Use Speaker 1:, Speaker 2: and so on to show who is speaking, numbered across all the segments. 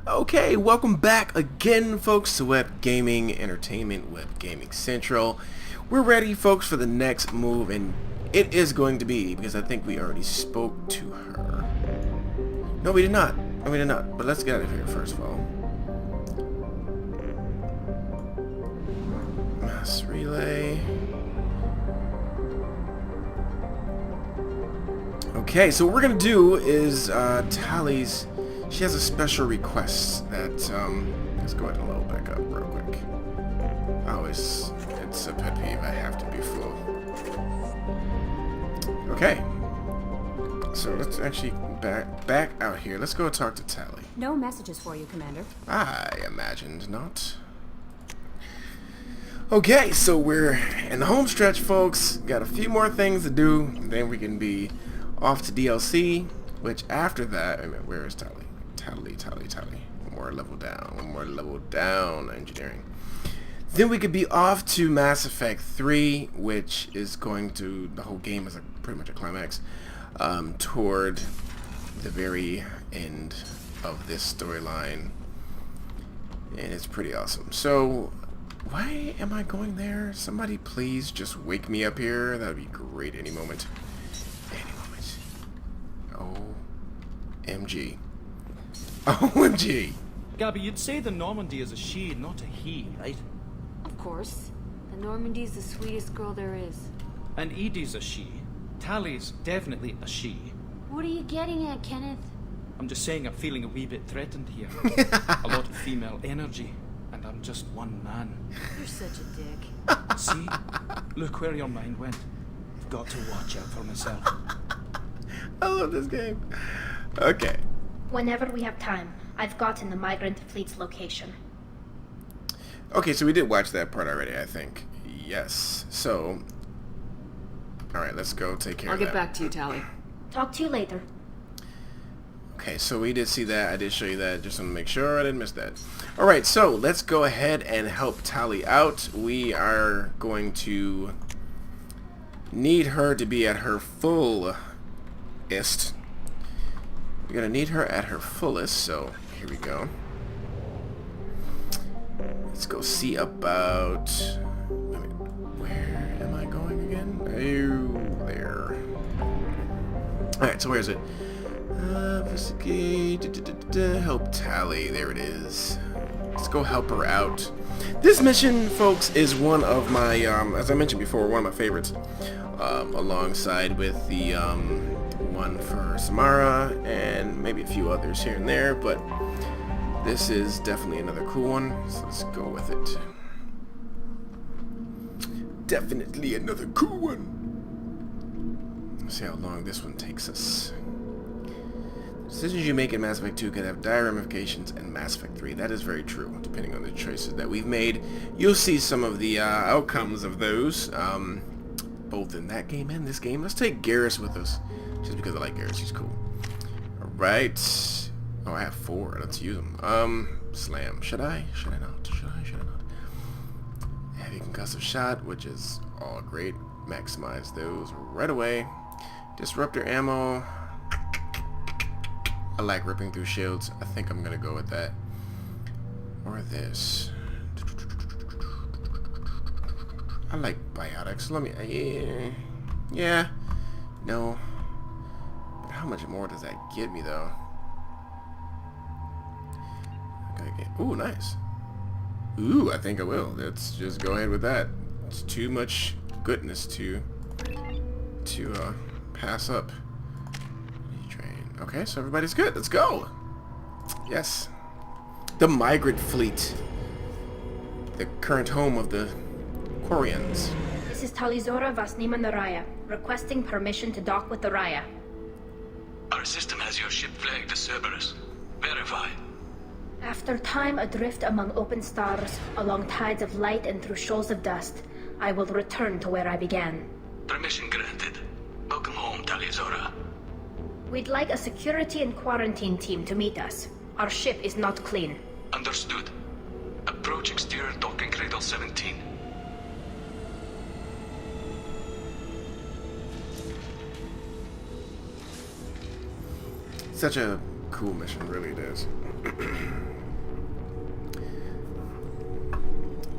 Speaker 1: Okay, welcome back again, folks, to Web Gaming Entertainment, Web Gaming Central. We're ready, folks, for the next move, and it is going to be, because I think we already spoke to her. No, we did not. No, we did not. But let's get out of here, first of all. Mass relay. Okay, so what we're going to do is, Tali's... She has a special request that, let's go ahead and load back up real quick. It's a pet peeve, I have to be full. Okay. So let's actually back out here. Let's go talk to Tali.
Speaker 2: No messages for you, Commander.
Speaker 1: I imagined not. Okay, so we're in the home stretch, folks. Got a few more things to do, and then we can be off to DLC, which after that, I mean, where is Tali? Tali. One more level down, engineering. Then we could be off to Mass Effect 3, which is going to, the whole game is pretty much a climax, toward the very end of this storyline. And it's pretty awesome. So, why am I going there? Somebody please just wake me up here. That would be great any moment. OMG. OMG.
Speaker 3: Gabby, you'd say the Normandy is a she, not a he, right?
Speaker 2: Of course. The Normandy's the sweetest girl there is.
Speaker 3: And Edie's a she. Tali's definitely a she.
Speaker 2: What are you getting at, Kenneth?
Speaker 3: I'm just saying I'm feeling a wee bit threatened here. A lot of female energy, and I'm just one man.
Speaker 2: You're such a dick.
Speaker 3: See? Look where your mind went. I've got to watch out for myself.
Speaker 1: I love this game. Okay.
Speaker 4: Whenever we have time, I've gotten the Migrant fleet's location.
Speaker 1: Okay, so we did watch that part already, I think. Yes. So, alright, let's go take care of that.
Speaker 2: I'll get back to you, Tali.
Speaker 4: Talk to you later.
Speaker 1: Okay, so we did see that. I did show you that. Just want to make sure I didn't miss that. Alright, so let's go ahead and help Tali out. We are going to need her to be at her fullest. We're going to need her at her fullest, so here we go. Let's go see about... where am I going again? Oh, there. Alright, so where is it? Investigate, help Tali. There it is. Let's go help her out. This mission, folks, is one of my, as I mentioned before, one of my favorites. Alongside with the one for Samara and maybe a few others here and there, but this is definitely another cool one, so let's go with it. Definitely another cool one. Let's see how long this one takes us. Decisions you make in Mass Effect 2 could have dire ramifications in Mass Effect 3. That is very true, depending on the choices that we've made. You'll see some of the outcomes of those, both in that game and this game. Let's take Garrus with us, just because I like Garrus. He's cool. Alright. Oh, I have 4. Let's use them. Slam. Should I? Should I not? Should I not? Heavy concussive shot, which is all great. Maximize those right away. Disruptor ammo. I like ripping through shields. I think I'm gonna go with that. Or this. I like biotics. Let me... yeah. No. But how much more does that get me, though? Okay. Ooh, nice. Ooh, I think I will. Let's just go ahead with that. It's too much goodness to pass up. Okay, so everybody's good. Let's go. Yes. The Migrant fleet. The current home of the Quarians.
Speaker 4: This is Talizora Vasnima Naraya, requesting permission to dock with the Raya.
Speaker 5: Our system has your ship flagged as Cerberus. Verify.
Speaker 4: After time adrift among open stars, along tides of light and through shoals of dust, I will return to where I began.
Speaker 5: Permission granted. Welcome home, Talizora.
Speaker 4: We'd like a security and quarantine team to meet us. Our ship is not clean.
Speaker 5: Understood. Approach exterior docking cradle 17.
Speaker 1: Such a cool mission, really it is.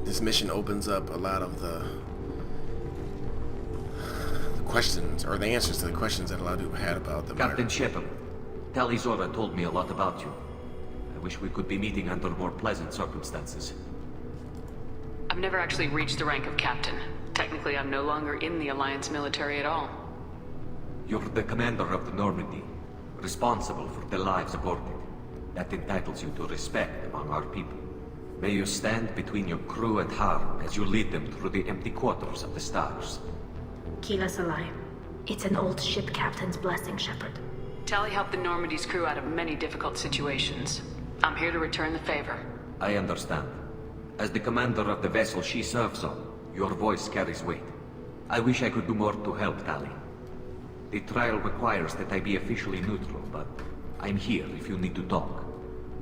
Speaker 1: this mission opens up a lot of the questions, or the answers to the questions that a lot of people had about the
Speaker 6: Captain Shepard, Tali Zora told me a lot about you. I wish we could be meeting under more pleasant circumstances.
Speaker 7: I've never actually reached the rank of captain. Technically, I'm no longer in the Alliance military at all.
Speaker 6: You're the commander of the Normandy, responsible for the lives aboard it. That entitles you to respect among our people. May you stand between your crew and harm as you lead them through the empty quarters of the stars.
Speaker 4: Kila's alive. It's an old ship captain's blessing, Shepard.
Speaker 7: Tali helped the Normandy's crew out of many difficult situations. I'm here to return the favor.
Speaker 6: I understand. As the commander of the vessel she serves on, your voice carries weight. I wish I could do more to help Tali. The trial requires that I be officially neutral, but I'm here if you need to talk.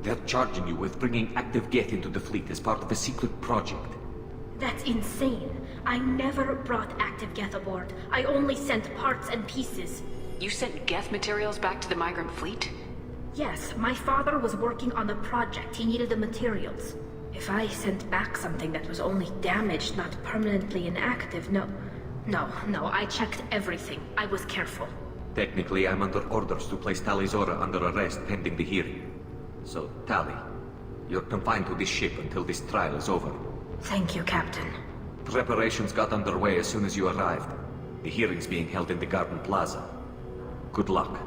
Speaker 6: They're charging you with bringing active Geth into the fleet as part of a secret project.
Speaker 4: That's insane. I never brought active Geth aboard. I only sent parts and pieces.
Speaker 7: You sent Geth materials back to the Migrant fleet?
Speaker 4: Yes, my father was working on a project. He needed the materials. If I sent back something that was only damaged, not permanently inactive, no, I checked everything. I was careful.
Speaker 6: Technically, I'm under orders to place Tali Zora under arrest pending the hearing. So, Tali, you're confined to this ship until this trial is over.
Speaker 4: Thank you, Captain.
Speaker 6: Preparations got underway as soon as you arrived. The hearing's being held in the Garden Plaza. Good luck.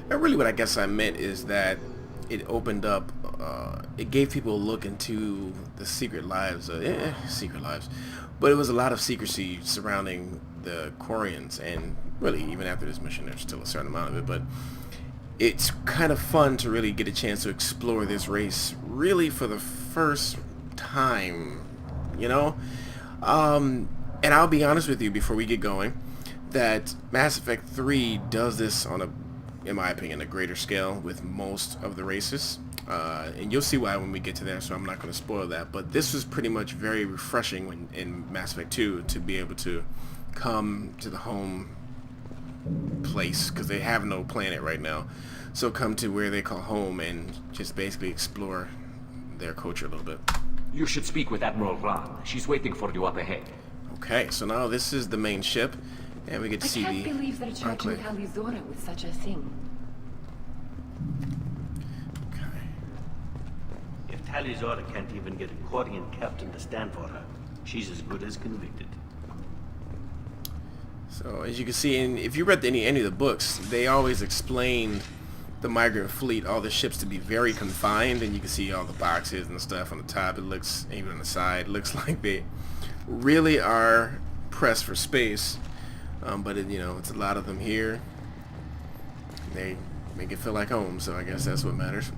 Speaker 1: Really what I guess I meant is that it opened up, it gave people a look into the secret lives, but it was a lot of secrecy surrounding the Quarians, and really even after this mission there's still a certain amount of it, but it's kind of fun to really get a chance to explore this race really for the first time, you know? And I'll be honest with you before we get going, that Mass Effect 3 does this on a, in my opinion, a greater scale with most of the races. And you'll see why when we get to there, so I'm not going to spoil that. But this was pretty much very refreshing when, in Mass Effect 2 to be able to come to the home place, because they have no planet right now. So come to where they call home and just basically explore their culture a little bit.
Speaker 6: You should speak with Admiral Ran. She's waiting for you up ahead.
Speaker 1: Okay, so now this is the main ship, and we get to see the
Speaker 8: I can't believe they're charging
Speaker 1: enclave.
Speaker 8: Tali Zora with such a thing.
Speaker 1: Okay.
Speaker 9: If Tali Zora can't even get a Quarian captain to stand for her, she's as good as convicted.
Speaker 1: So as you can see, and if you read any of the books, they always explain the Migrant fleet, all the ships, to be very confined, and you can see all the boxes and stuff on the top. It looks, even on the side, it looks like they really are pressed for space. But it, you know, it's a lot of them here. They make it feel like home, so I guess that's what matters.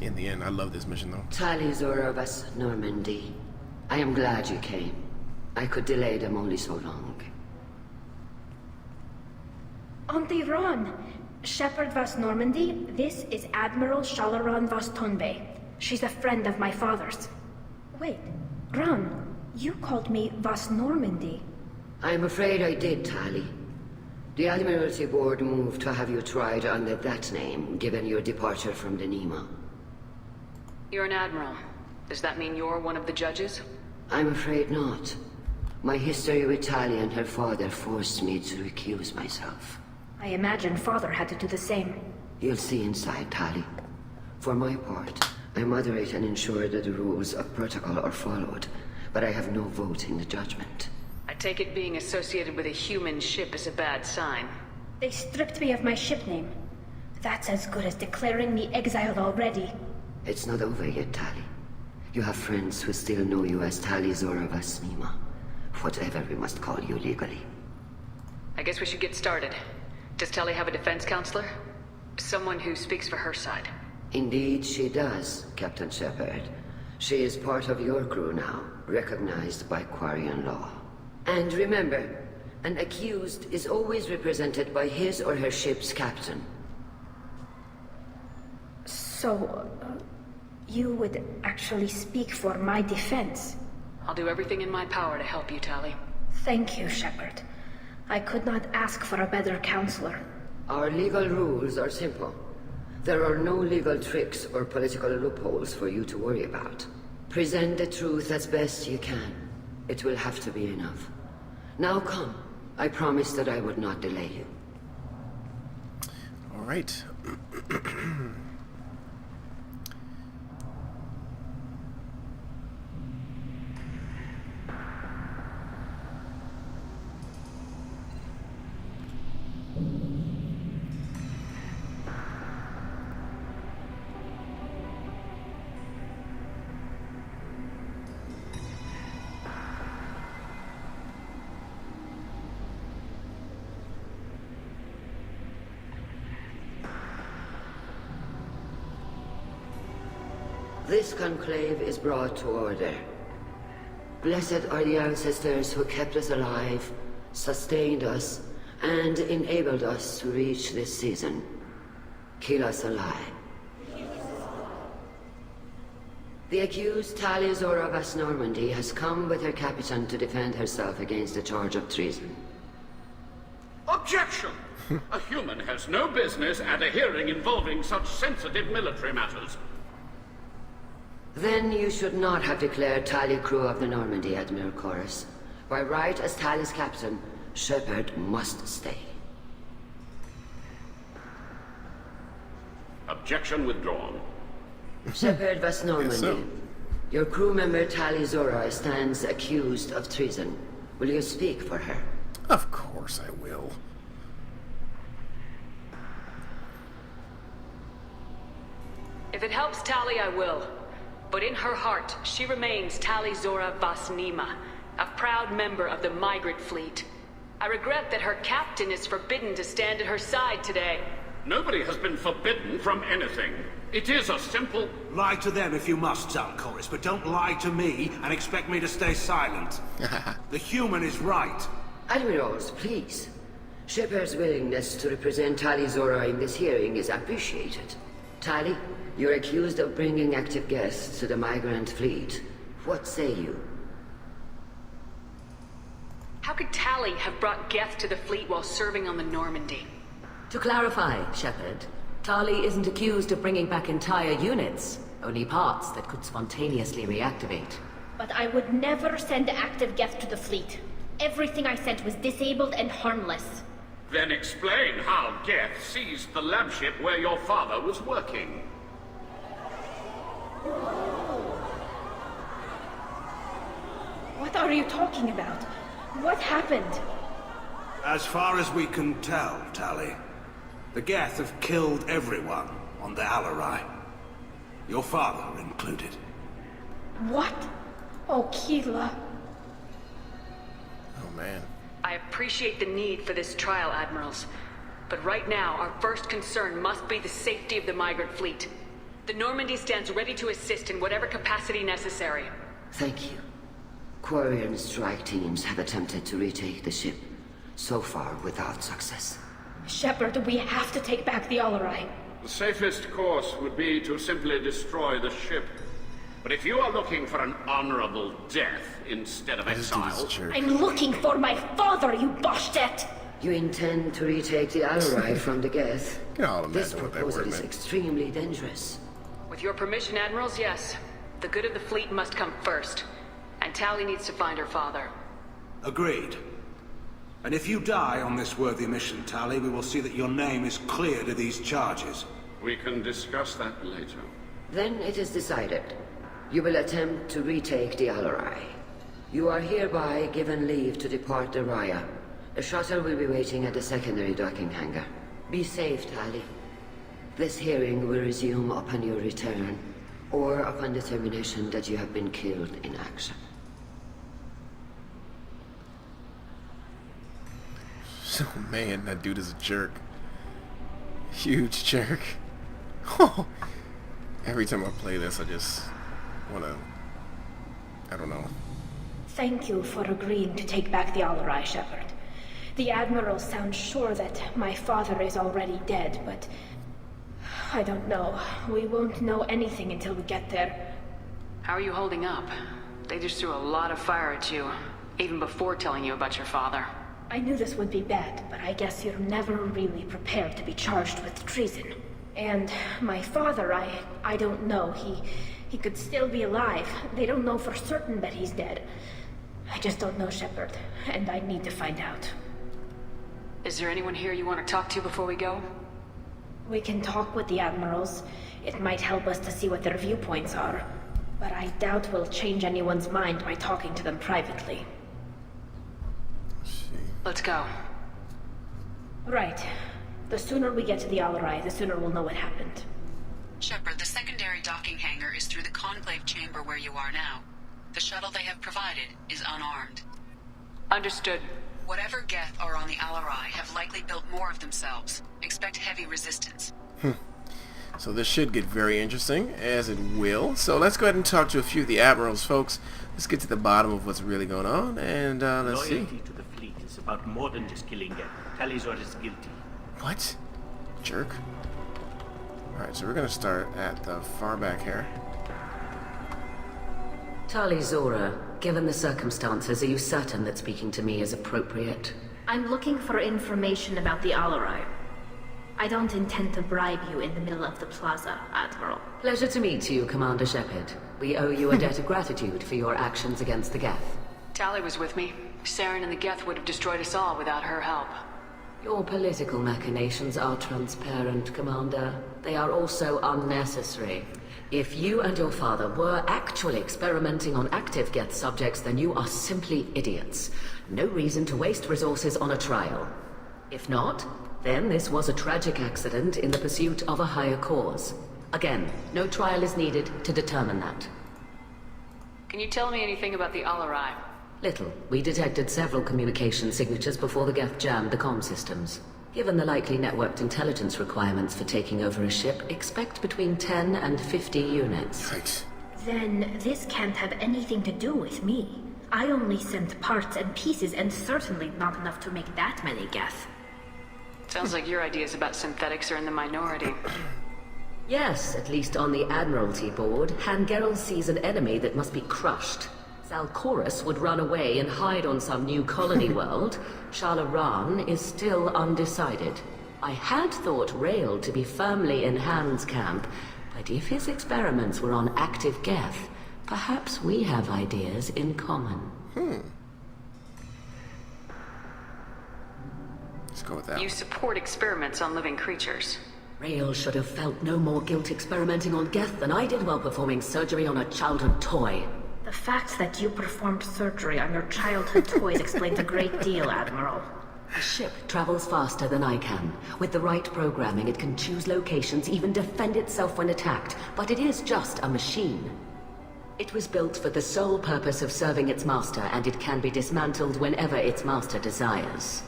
Speaker 1: In the end, I love this mission though.
Speaker 10: Tali Zora vas Normandy. I am glad you came. I could delay them only so long.
Speaker 4: Auntie Ron! Shepard vas Normandy, this is Admiral Shalaran vas Tonbe. She's a friend of my father's. Wait, Ron, you called me vas Normandy.
Speaker 10: I'm afraid I did, Tali. The Admiralty Board moved to have you tried under that name, given your departure from the Nima.
Speaker 7: You're an admiral. Does that mean you're one of the judges?
Speaker 10: I'm afraid not. My history with Tali and her father forced me to recuse myself.
Speaker 4: I imagine father had to do the same.
Speaker 10: You'll see inside, Tali. For my part, I moderate and ensure that the rules of protocol are followed, but I have no vote in the judgment.
Speaker 7: I take it being associated with a human ship is a bad sign.
Speaker 4: They stripped me of my ship name. That's as good as declaring me exiled already.
Speaker 10: It's not over yet, Tali. You have friends who still know you as Tali Zora vas Nima. Whatever we must call you legally.
Speaker 7: I guess we should get started. Does Tali have a defense counselor? Someone who speaks for her side.
Speaker 10: Indeed she does, Captain Shepard. She is part of your crew now, recognized by Quarian law. And remember, an accused is always represented by his or her ship's captain.
Speaker 4: So, you would actually speak for my defense?
Speaker 7: I'll do everything in my power to help you, Tali.
Speaker 4: Thank you, Shepard. I could not ask for a better counselor.
Speaker 10: Our legal rules are simple. There are no legal tricks or political loopholes for you to worry about. Present the truth as best you can. It will have to be enough. Now come. I promised that I would not delay you.
Speaker 1: All right.
Speaker 10: This conclave is brought to order. Blessed are the ancestors who kept us alive, sustained us, and enabled us to reach this season. Keep us alive. The accused Tali of Normandy has come with her captain to defend herself against the charge of treason.
Speaker 5: Objection! A human has no business at a hearing involving such sensitive military matters.
Speaker 10: Then you should not have declared Tali crew of the Normandy, Admiral Chorus. By right as Tali's captain, Shepard must stay.
Speaker 5: Objection withdrawn.
Speaker 10: Shepard was Normandy.
Speaker 1: Yes, so.
Speaker 10: Your crew member Tali Zora stands accused of treason. Will you speak for her?
Speaker 1: Of course I will.
Speaker 7: If it helps Tali, I will. But in her heart, she remains Tali Zora Vasnima, a proud member of the Migrant fleet. I regret that her captain is forbidden to stand at her side today.
Speaker 5: Nobody has been forbidden from anything. It is a simple...
Speaker 11: Lie to them if you must, Chorus, but don't lie to me and expect me to stay silent. The human is right.
Speaker 10: Admirals, please. Shepard's willingness to represent Tali Zora in this hearing is appreciated. Tali, you're accused of bringing active guests to the Migrant fleet. What say you?
Speaker 7: How could Tali have brought Geth to the fleet while serving on the Normandy?
Speaker 8: To clarify, Shepard, Tali isn't accused of bringing back entire units, only parts that could spontaneously reactivate.
Speaker 4: But I would never send active Geth to the fleet. Everything I sent was disabled and harmless.
Speaker 5: Then explain how Geth seized the lab ship where your father was working.
Speaker 4: What are you talking about? What happened?
Speaker 11: As far as we can tell, Tali, the Geth have killed everyone on the Alarai. Your father included.
Speaker 4: What? Oh, Keela.
Speaker 1: Oh, man.
Speaker 7: I appreciate the need for this trial, Admirals. But right now, our first concern must be the safety of the Migrant fleet. The Normandy stands ready to assist in whatever capacity necessary.
Speaker 10: Thank you. Quarian strike teams have attempted to retake the ship, so far without success.
Speaker 4: Shepard, we have to take back the Alarai.
Speaker 5: The safest course would be to simply destroy the ship. But if you are looking for an honorable death instead of exile...
Speaker 4: I'm looking for my father, you bastet!
Speaker 10: You intend to retake the Alarai from the Geth? This proposal is extremely dangerous.
Speaker 7: With your permission, Admirals, yes. The good of the fleet must come first. And Tali needs to find her father.
Speaker 11: Agreed. And if you die on this worthy mission, Tali, we will see that your name is cleared of these charges.
Speaker 5: We can discuss that later.
Speaker 10: Then it is decided. You will attempt to retake the Alarai. You are hereby given leave to depart the Raya. A shuttle will be waiting at the secondary docking hangar. Be safe, Tali. This hearing will resume upon your return, or upon determination that you have been killed in action.
Speaker 1: Oh man, that dude is a jerk. Huge jerk. Every time I play this, I just wanna... I don't know.
Speaker 4: Thank you for agreeing to take back the Alarai, Shepard. The Admirals sound sure that my father is already dead, but... I don't know. We won't know anything until we get there.
Speaker 7: How are you holding up? They just threw a lot of fire at you, even before telling you about your father.
Speaker 4: I knew this would be bad, but I guess you're never really prepared to be charged with treason. And my father, I don't know. He could still be alive. They don't know for certain that he's dead. I just don't know, Shepard, and I need to find out.
Speaker 7: Is there anyone here you want to talk to before we go?
Speaker 4: We can talk with the admirals. It might help us to see what their viewpoints are. But I doubt we'll change anyone's mind by talking to them privately.
Speaker 7: Let's go.
Speaker 4: Right. The sooner we get to the Alarai, the sooner we'll know what happened.
Speaker 12: Shepard, the secondary docking hangar is through the conclave chamber where you are now. The shuttle they have provided is unarmed.
Speaker 7: Understood.
Speaker 12: Whatever Geth are on the Alarai have likely built more of themselves. Expect heavy resistance.
Speaker 1: So this should get very interesting, as it will. So let's go ahead and talk to a few of the admirals, folks. Let's get to the bottom of what's really going on, and let's see.
Speaker 9: Loyalty to the fleet is about more than just killing Geth. Tali Zora is guilty.
Speaker 1: What? Jerk. Alright, so we're going to start at the far back here.
Speaker 8: Tali Zora, given the circumstances, are you certain that speaking to me is appropriate?
Speaker 4: I'm looking for information about the Alarai. I don't intend to bribe you in the middle of the plaza, Admiral.
Speaker 8: Pleasure to meet you, Commander Shepard. We owe you a debt of gratitude for your actions against the Geth.
Speaker 7: Tali was with me. Saren and the Geth would have destroyed us all without her help.
Speaker 8: Your political machinations are transparent, Commander. They are also unnecessary. If you and your father were actually experimenting on active Geth subjects, then you are simply idiots. No reason to waste resources on a trial. If not, then this was a tragic accident in the pursuit of a higher cause. Again, no trial is needed to determine that.
Speaker 7: Can you tell me anything about the Alarai?
Speaker 8: Little. We detected several communication signatures before the Geth jammed the comm systems. Given the likely networked intelligence requirements for taking over a ship, expect between 10 and 50 units.
Speaker 1: Right.
Speaker 4: Then this can't have anything to do with me. I only sent parts and pieces, and certainly not enough to make that many Geth.
Speaker 7: Sounds like your ideas about synthetics are in the minority.
Speaker 8: Yes, at least on the Admiralty board, Hangerel sees an enemy that must be crushed. Zalcorus would run away and hide on some new colony world. Shalaran is still undecided. I had thought Rael to be firmly in Han's camp, but if his experiments were on active Geth, perhaps we have ideas in common.
Speaker 1: Let's go with that.
Speaker 7: You support experiments on living creatures.
Speaker 8: Rael should have felt no more guilt experimenting on Geth than I did while performing surgery on a childhood toy.
Speaker 4: The fact that you performed surgery on your childhood toys explains a great deal, Admiral.
Speaker 8: The ship travels faster than I can. With the right programming, it can choose locations, even defend itself when attacked. But it is just a machine. It was built for the sole purpose of serving its master, and it can be dismantled whenever its master desires.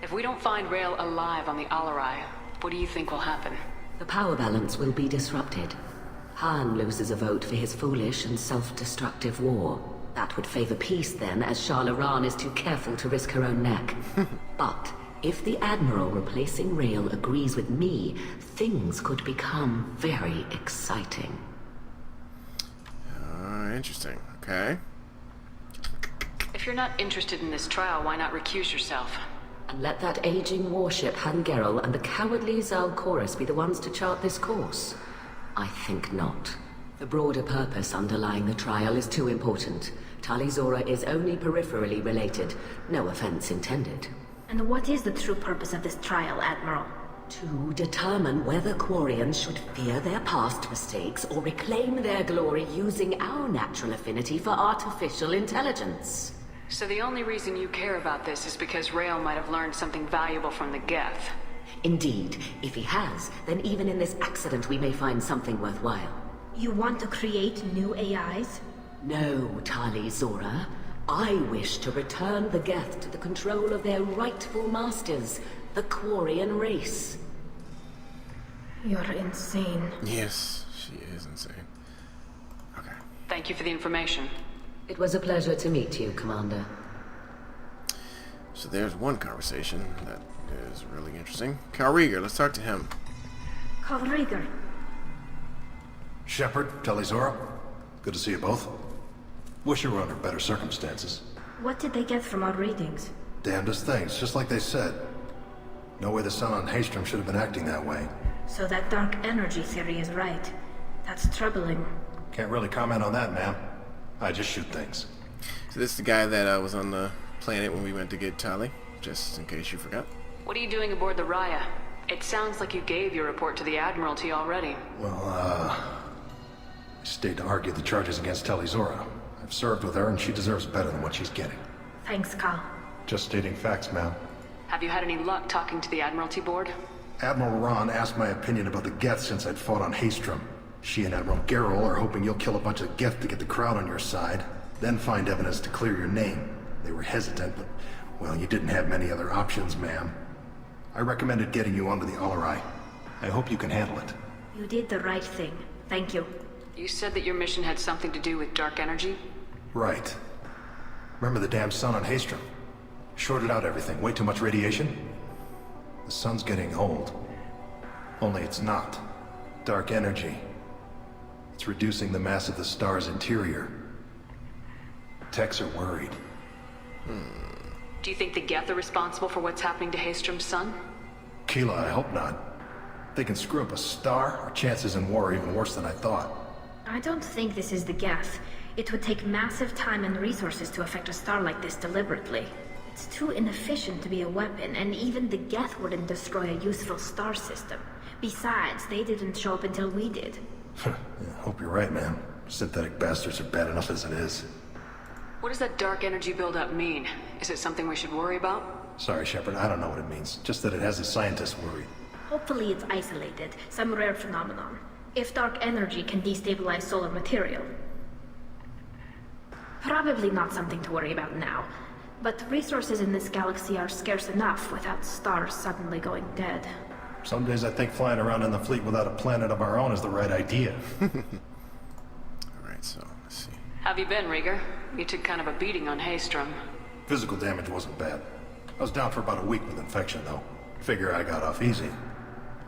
Speaker 7: If we don't find Rael alive on the Alarai, what do you think will happen?
Speaker 8: The power balance will be disrupted. Han loses a vote for his foolish and self-destructive war. That would favor peace then, as Shalaran is too careful to risk her own neck. But if the Admiral replacing Rael agrees with me, things could become very exciting.
Speaker 1: Interesting. Okay.
Speaker 7: If you're not interested in this trial, why not recuse yourself?
Speaker 8: And let that aging warship Hangerel and the cowardly Zalcorus be the ones to chart this course? I think not. The broader purpose underlying the trial is too important. Tali Zora is only peripherally related. No offense intended.
Speaker 4: And what is the true purpose of this trial, Admiral?
Speaker 8: To determine whether Quarians should fear their past mistakes or reclaim their glory using our natural affinity for artificial intelligence.
Speaker 7: So the only reason you care about this is because Rael might have learned something valuable from the Geth.
Speaker 8: Indeed. If he has, then even in this accident we may find something worthwhile.
Speaker 4: You want to create new AIs?
Speaker 8: No, Tali Zora. I wish to return the Geth to the control of their rightful masters, the Quarian race.
Speaker 4: You're insane.
Speaker 1: Yes, she is insane. Okay.
Speaker 7: Thank you for the information.
Speaker 8: It was a pleasure to meet you, Commander.
Speaker 1: So there's one conversation that is really interesting. Cal Rieger, let's talk to him.
Speaker 4: Cal Rieger.
Speaker 13: Shepard, Tali Zora. Good to see you both. Wish you were under better circumstances.
Speaker 4: What did they get from our readings?
Speaker 13: Damnedest things, just like they said. No way the son on Haystrom should have been acting that way.
Speaker 4: So that dark energy theory is right. That's troubling.
Speaker 13: Can't really comment on that, ma'am. I just shoot things.
Speaker 1: So this is the guy that was on the planet when we went to get Tali, just in case you forgot.
Speaker 7: What are you doing aboard the Raya? It sounds like you gave your report to the Admiralty already.
Speaker 13: Well, I stayed to argue the charges against Tali Zora. I've served with her, and she deserves better than what she's getting.
Speaker 4: Thanks, Cal.
Speaker 13: Just stating facts, ma'am.
Speaker 7: Have you had any luck talking to the Admiralty board?
Speaker 13: Admiral Ron asked my opinion about the Geth since I'd fought on Haestrom. She and Admiral Gerrel are hoping you'll kill a bunch of Geth to get the crowd on your side, then find evidence to clear your name. They were hesitant, but, well, you didn't have many other options, ma'am. I recommended getting you onto the Alarai. I hope you can handle it.
Speaker 4: You did the right thing. Thank you.
Speaker 7: You said that your mission had something to do with dark energy?
Speaker 13: Right. Remember the damn sun on Haestrom? Shorted out everything. Way too much radiation? The sun's getting old. Only it's not. Dark energy. It's reducing the mass of the star's interior. Techs are worried.
Speaker 7: Do you think the Geth are responsible for what's happening to Haestrom's sun?
Speaker 13: Keela, I hope not. They can screw up a star, our chances in war are even worse than I thought.
Speaker 4: I don't think this is the Geth. It would take massive time and resources to affect a star like this deliberately. It's too inefficient to be a weapon, and even the Geth wouldn't destroy a useful star system. Besides, they didn't show up until we did.
Speaker 13: Yeah, hope you're right, man. Synthetic bastards are bad enough as it is.
Speaker 7: What does that dark energy buildup mean? Is it something we should worry about?
Speaker 13: Sorry, Shepard, I don't know what it means. Just that it has the scientists worried.
Speaker 4: Hopefully it's isolated, some rare phenomenon. If dark energy can destabilize solar material. Probably not something to worry about now. But resources in this galaxy are scarce enough without stars suddenly going dead.
Speaker 13: Some days I think flying around in the fleet without a planet of our own is the right idea.
Speaker 1: Alright, so, let's see.
Speaker 7: Have you been, Rieger? You took kind of a beating on Haestrom.
Speaker 13: Physical damage wasn't bad. I was down for about a week with infection, though. Figure I got off easy.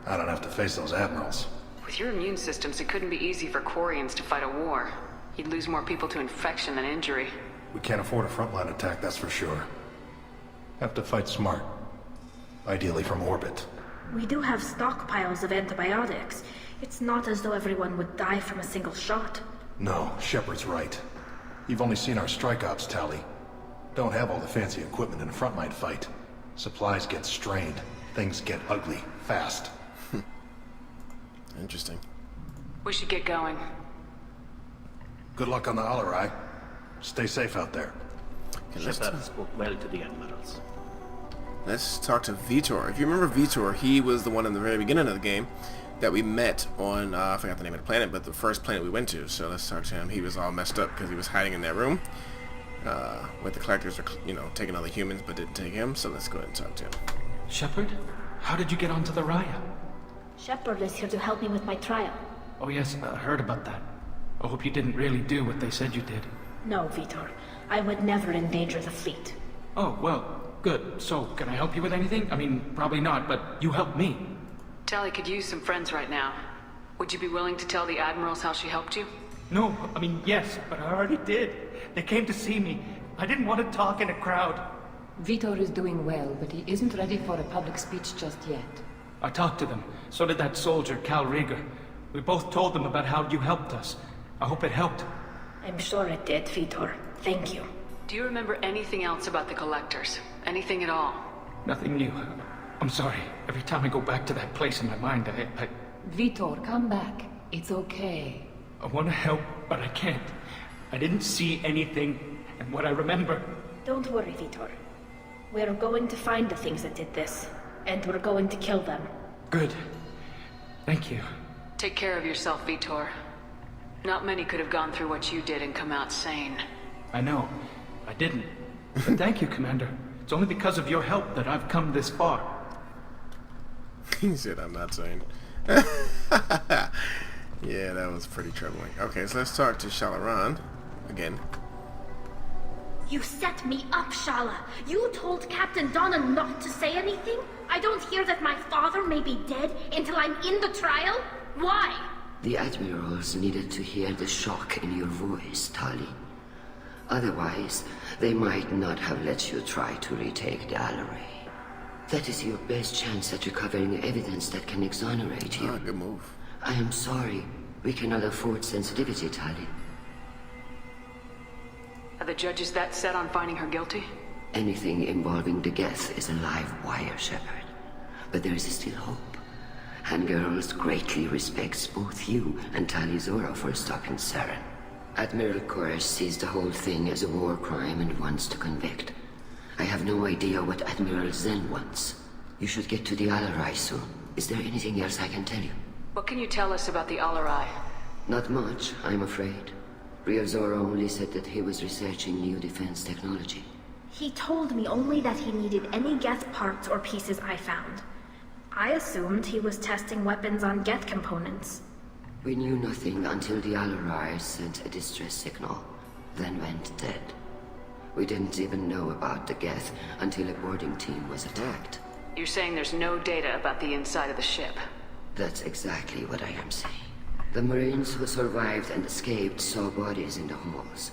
Speaker 13: I don't have to face those admirals.
Speaker 7: With your immune systems, it couldn't be easy for Quarians to fight a war. You'd lose more people to infection than injury.
Speaker 13: We can't afford a frontline attack, that's for sure. Have to fight smart. Ideally from orbit.
Speaker 4: We do have stockpiles of antibiotics. It's not as though everyone would die from a single shot.
Speaker 13: No, Shepard's right. You've only seen our strike ops, Tali. Don't have all the fancy equipment in a frontline fight. Supplies get strained. Things get ugly, fast.
Speaker 1: Interesting.
Speaker 7: We should get going.
Speaker 13: Good luck on the Alarai. Stay safe out there.
Speaker 1: Okay,
Speaker 9: Shepard spoke well to the admirals.
Speaker 1: Let's talk to Vitor. If you remember Vitor, he was the one in the very beginning of the game that we met on, I forgot the name of the planet, but the first planet we went to. So let's talk to him. He was all messed up because he was hiding in that room. Where the collectors are, taking all the humans, but didn't take him. So let's go ahead and talk to him.
Speaker 3: Shepard? How did you get onto the Raya?
Speaker 4: Shepard is here to help me with my trial.
Speaker 3: Oh yes, I heard about that. I hope you didn't really do what they said you did.
Speaker 4: No, Vitor. I would never endanger the fleet.
Speaker 3: Oh, well, good. So, can I help you with anything? I mean, probably not, but you helped me.
Speaker 7: Tali could use some friends right now. Would you be willing to tell the admirals how she helped you?
Speaker 3: No, I mean, yes, but I already did. They came to see me. I didn't want to talk in a crowd.
Speaker 14: Vitor is doing well, but he isn't ready for a public speech just yet.
Speaker 3: I talked to them. So did that soldier, Cal Rieger. We both told them about how you helped us. I hope it helped.
Speaker 4: I'm sure it did, Vitor. Thank you.
Speaker 7: Do you remember anything else about the collectors? Anything at all?
Speaker 3: Nothing new. I'm sorry. Every time I go back to that place in my mind, I...
Speaker 14: Vitor, come back. It's okay.
Speaker 3: I want to help, but I can't. I didn't see anything, and what I remember...
Speaker 4: Don't worry, Vitor. We're going to find the things that did this, and we're going to kill them.
Speaker 3: Good. Thank you.
Speaker 7: Take care of yourself, Vitor. Not many could have gone through what you did and come out sane.
Speaker 3: I know. I didn't. But thank you, Commander. It's only because of your help that I've come this far.
Speaker 1: He said I'm not sane. Yeah, that was pretty troubling. Okay, so let's talk to Shalaran again.
Speaker 4: You set me up, Shala. You told Captain Donna not to say anything? I don't hear that my father may be dead until I'm in the trial? Why?
Speaker 10: The admirals needed to hear the shock in your voice, Tali. Otherwise, they might not have let you try to retake the Alarai. That is your best chance at recovering evidence that can exonerate you.
Speaker 1: Ah, good move.
Speaker 10: I am sorry. We cannot afford sensitivity, Tali.
Speaker 7: Are the judges that set on finding her guilty?
Speaker 10: Anything involving the Geth is a live wire, Shepard. But there is still hope. Hangarls greatly respects both you and Tali Zora for stopping Saren. Admiral Koresh sees the whole thing as a war crime and wants to convict. I have no idea what Admiral Zen wants. You should get to the Alarai soon. Is there anything else I can tell you?
Speaker 7: What can you tell us about the Alarai?
Speaker 10: Not much, I'm afraid. Real Zora only said that he was researching new defense technology.
Speaker 4: He told me only that he needed any Geth parts or pieces I found. I assumed he was testing weapons on Geth components.
Speaker 10: We knew nothing until the Alarai sent a distress signal, then went dead. We didn't even know about the Geth until a boarding team was attacked.
Speaker 7: You're saying there's no data about the inside of the ship?
Speaker 10: That's exactly what I am saying. The Marines who survived and escaped saw bodies in the halls.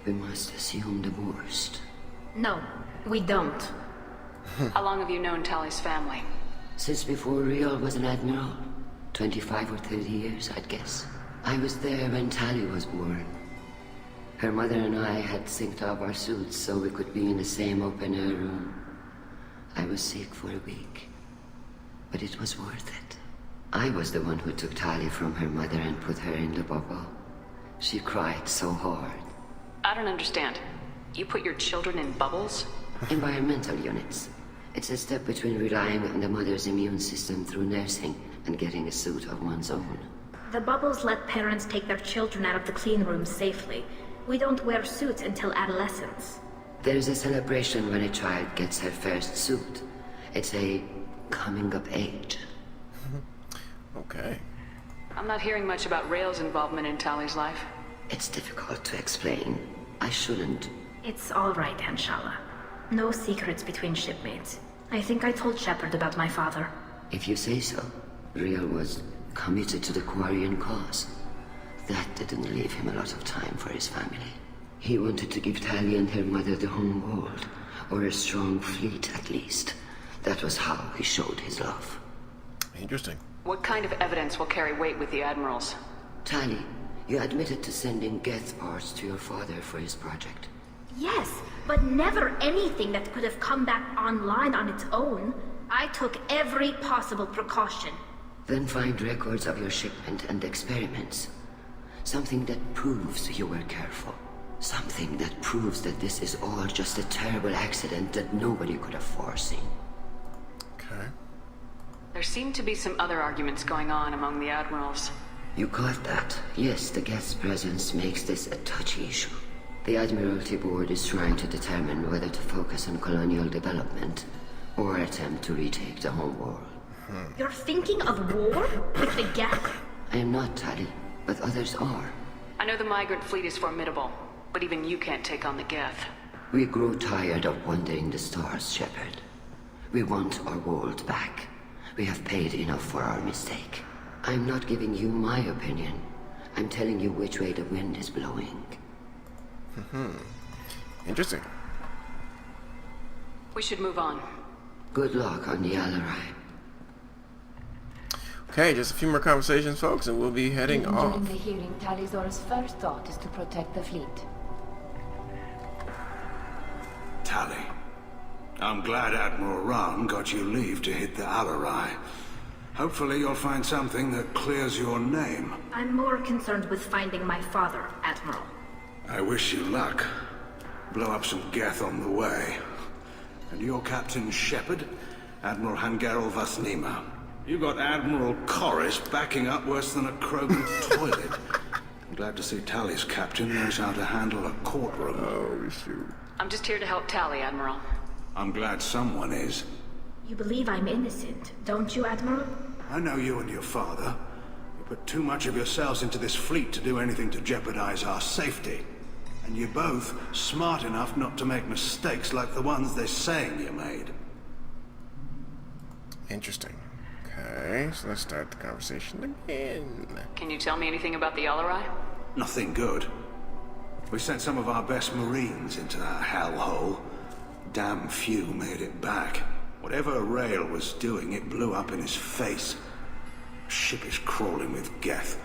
Speaker 10: We must assume the worst.
Speaker 4: No, we don't.
Speaker 7: How long have you known Tali's family?
Speaker 10: Since before Real was an admiral. 25 or 30 years, I'd guess. I was there when Tali was born. Her mother and I had synced up our suits so we could be in the same open-air room. I was sick for a week, but it was worth it. I was the one who took Tali from her mother and put her in the bubble. She cried so hard.
Speaker 7: I don't understand. You put your children in bubbles?
Speaker 10: Environmental units. It's a step between relying on the mother's immune system through nursing and getting a suit of one's own.
Speaker 4: The bubbles let parents take their children out of the clean rooms safely. We don't wear suits until adolescence.
Speaker 10: There's a celebration when a child gets her first suit. It's a coming of age.
Speaker 1: Okay.
Speaker 7: I'm not hearing much about Rail's involvement in Tali's life.
Speaker 10: It's difficult to explain. I shouldn't.
Speaker 4: It's all right, Anshala. No secrets between shipmates. I think I told Shepard about my father.
Speaker 10: If you say so. Real was committed to the Quarian cause. That didn't leave him a lot of time for his family. He wanted to give Tali and her mother the home world, or a strong fleet at least. That was how he showed his love.
Speaker 1: Interesting.
Speaker 7: What kind of evidence will carry weight with the admirals?
Speaker 10: Tali, you admitted to sending Geth parts to your father for his project.
Speaker 4: Yes, but never anything that could have come back online on its own. I took every possible precaution.
Speaker 10: Then find records of your shipment and experiments. Something that proves you were careful. Something that proves that this is all just a terrible accident that nobody could have foreseen.
Speaker 1: Okay.
Speaker 7: There seem to be some other arguments going on among the admirals.
Speaker 10: You caught that. Yes, the Geth's presence makes this a touchy issue. The Admiralty Board is trying to determine whether to focus on colonial development or attempt to retake the home world.
Speaker 4: You're thinking of war? With the Geth?
Speaker 10: I am not, Tali, but others are.
Speaker 7: I know the Migrant fleet is formidable, but even you can't take on the Geth.
Speaker 10: We grow tired of wandering the stars, Shepard. We want our world back. We have paid enough for our mistake. I'm not giving you my opinion. I'm telling you which way the wind is blowing.
Speaker 1: Interesting.
Speaker 7: We should move on.
Speaker 10: Good luck on the Alarai.
Speaker 1: Okay, just a few more conversations, folks, and we'll be heading off.
Speaker 14: During the hearing, Tali Zora's first thought is to protect the fleet.
Speaker 11: Tali, I'm glad Admiral Rahn got you leave to hit the Alarai. Hopefully you'll find something that clears your name.
Speaker 4: I'm more concerned with finding my father, Admiral.
Speaker 11: I wish you luck. Blow up some Geth on the way. And your Captain Shepard, Admiral Hangarl Vasnima. You got Admiral Koresh backing up worse than a Krogan toilet. I'm glad to see Tali's captain knows how to handle a courtroom.
Speaker 1: Oh, shoot.
Speaker 7: I'm just here to help Tali, Admiral.
Speaker 11: I'm glad someone is.
Speaker 4: You believe I'm innocent, don't you, Admiral?
Speaker 11: I know you and your father. You put too much of yourselves into this fleet to do anything to jeopardize our safety. And you're both smart enough not to make mistakes like the ones they're saying you made.
Speaker 1: Interesting. Okay, so let's start the conversation again.
Speaker 7: Can you tell me anything about the Alarai?
Speaker 11: Nothing good. We sent some of our best Marines into that hellhole. Damn few made it back. Whatever Rail was doing, it blew up in his face. The ship is crawling with Geth.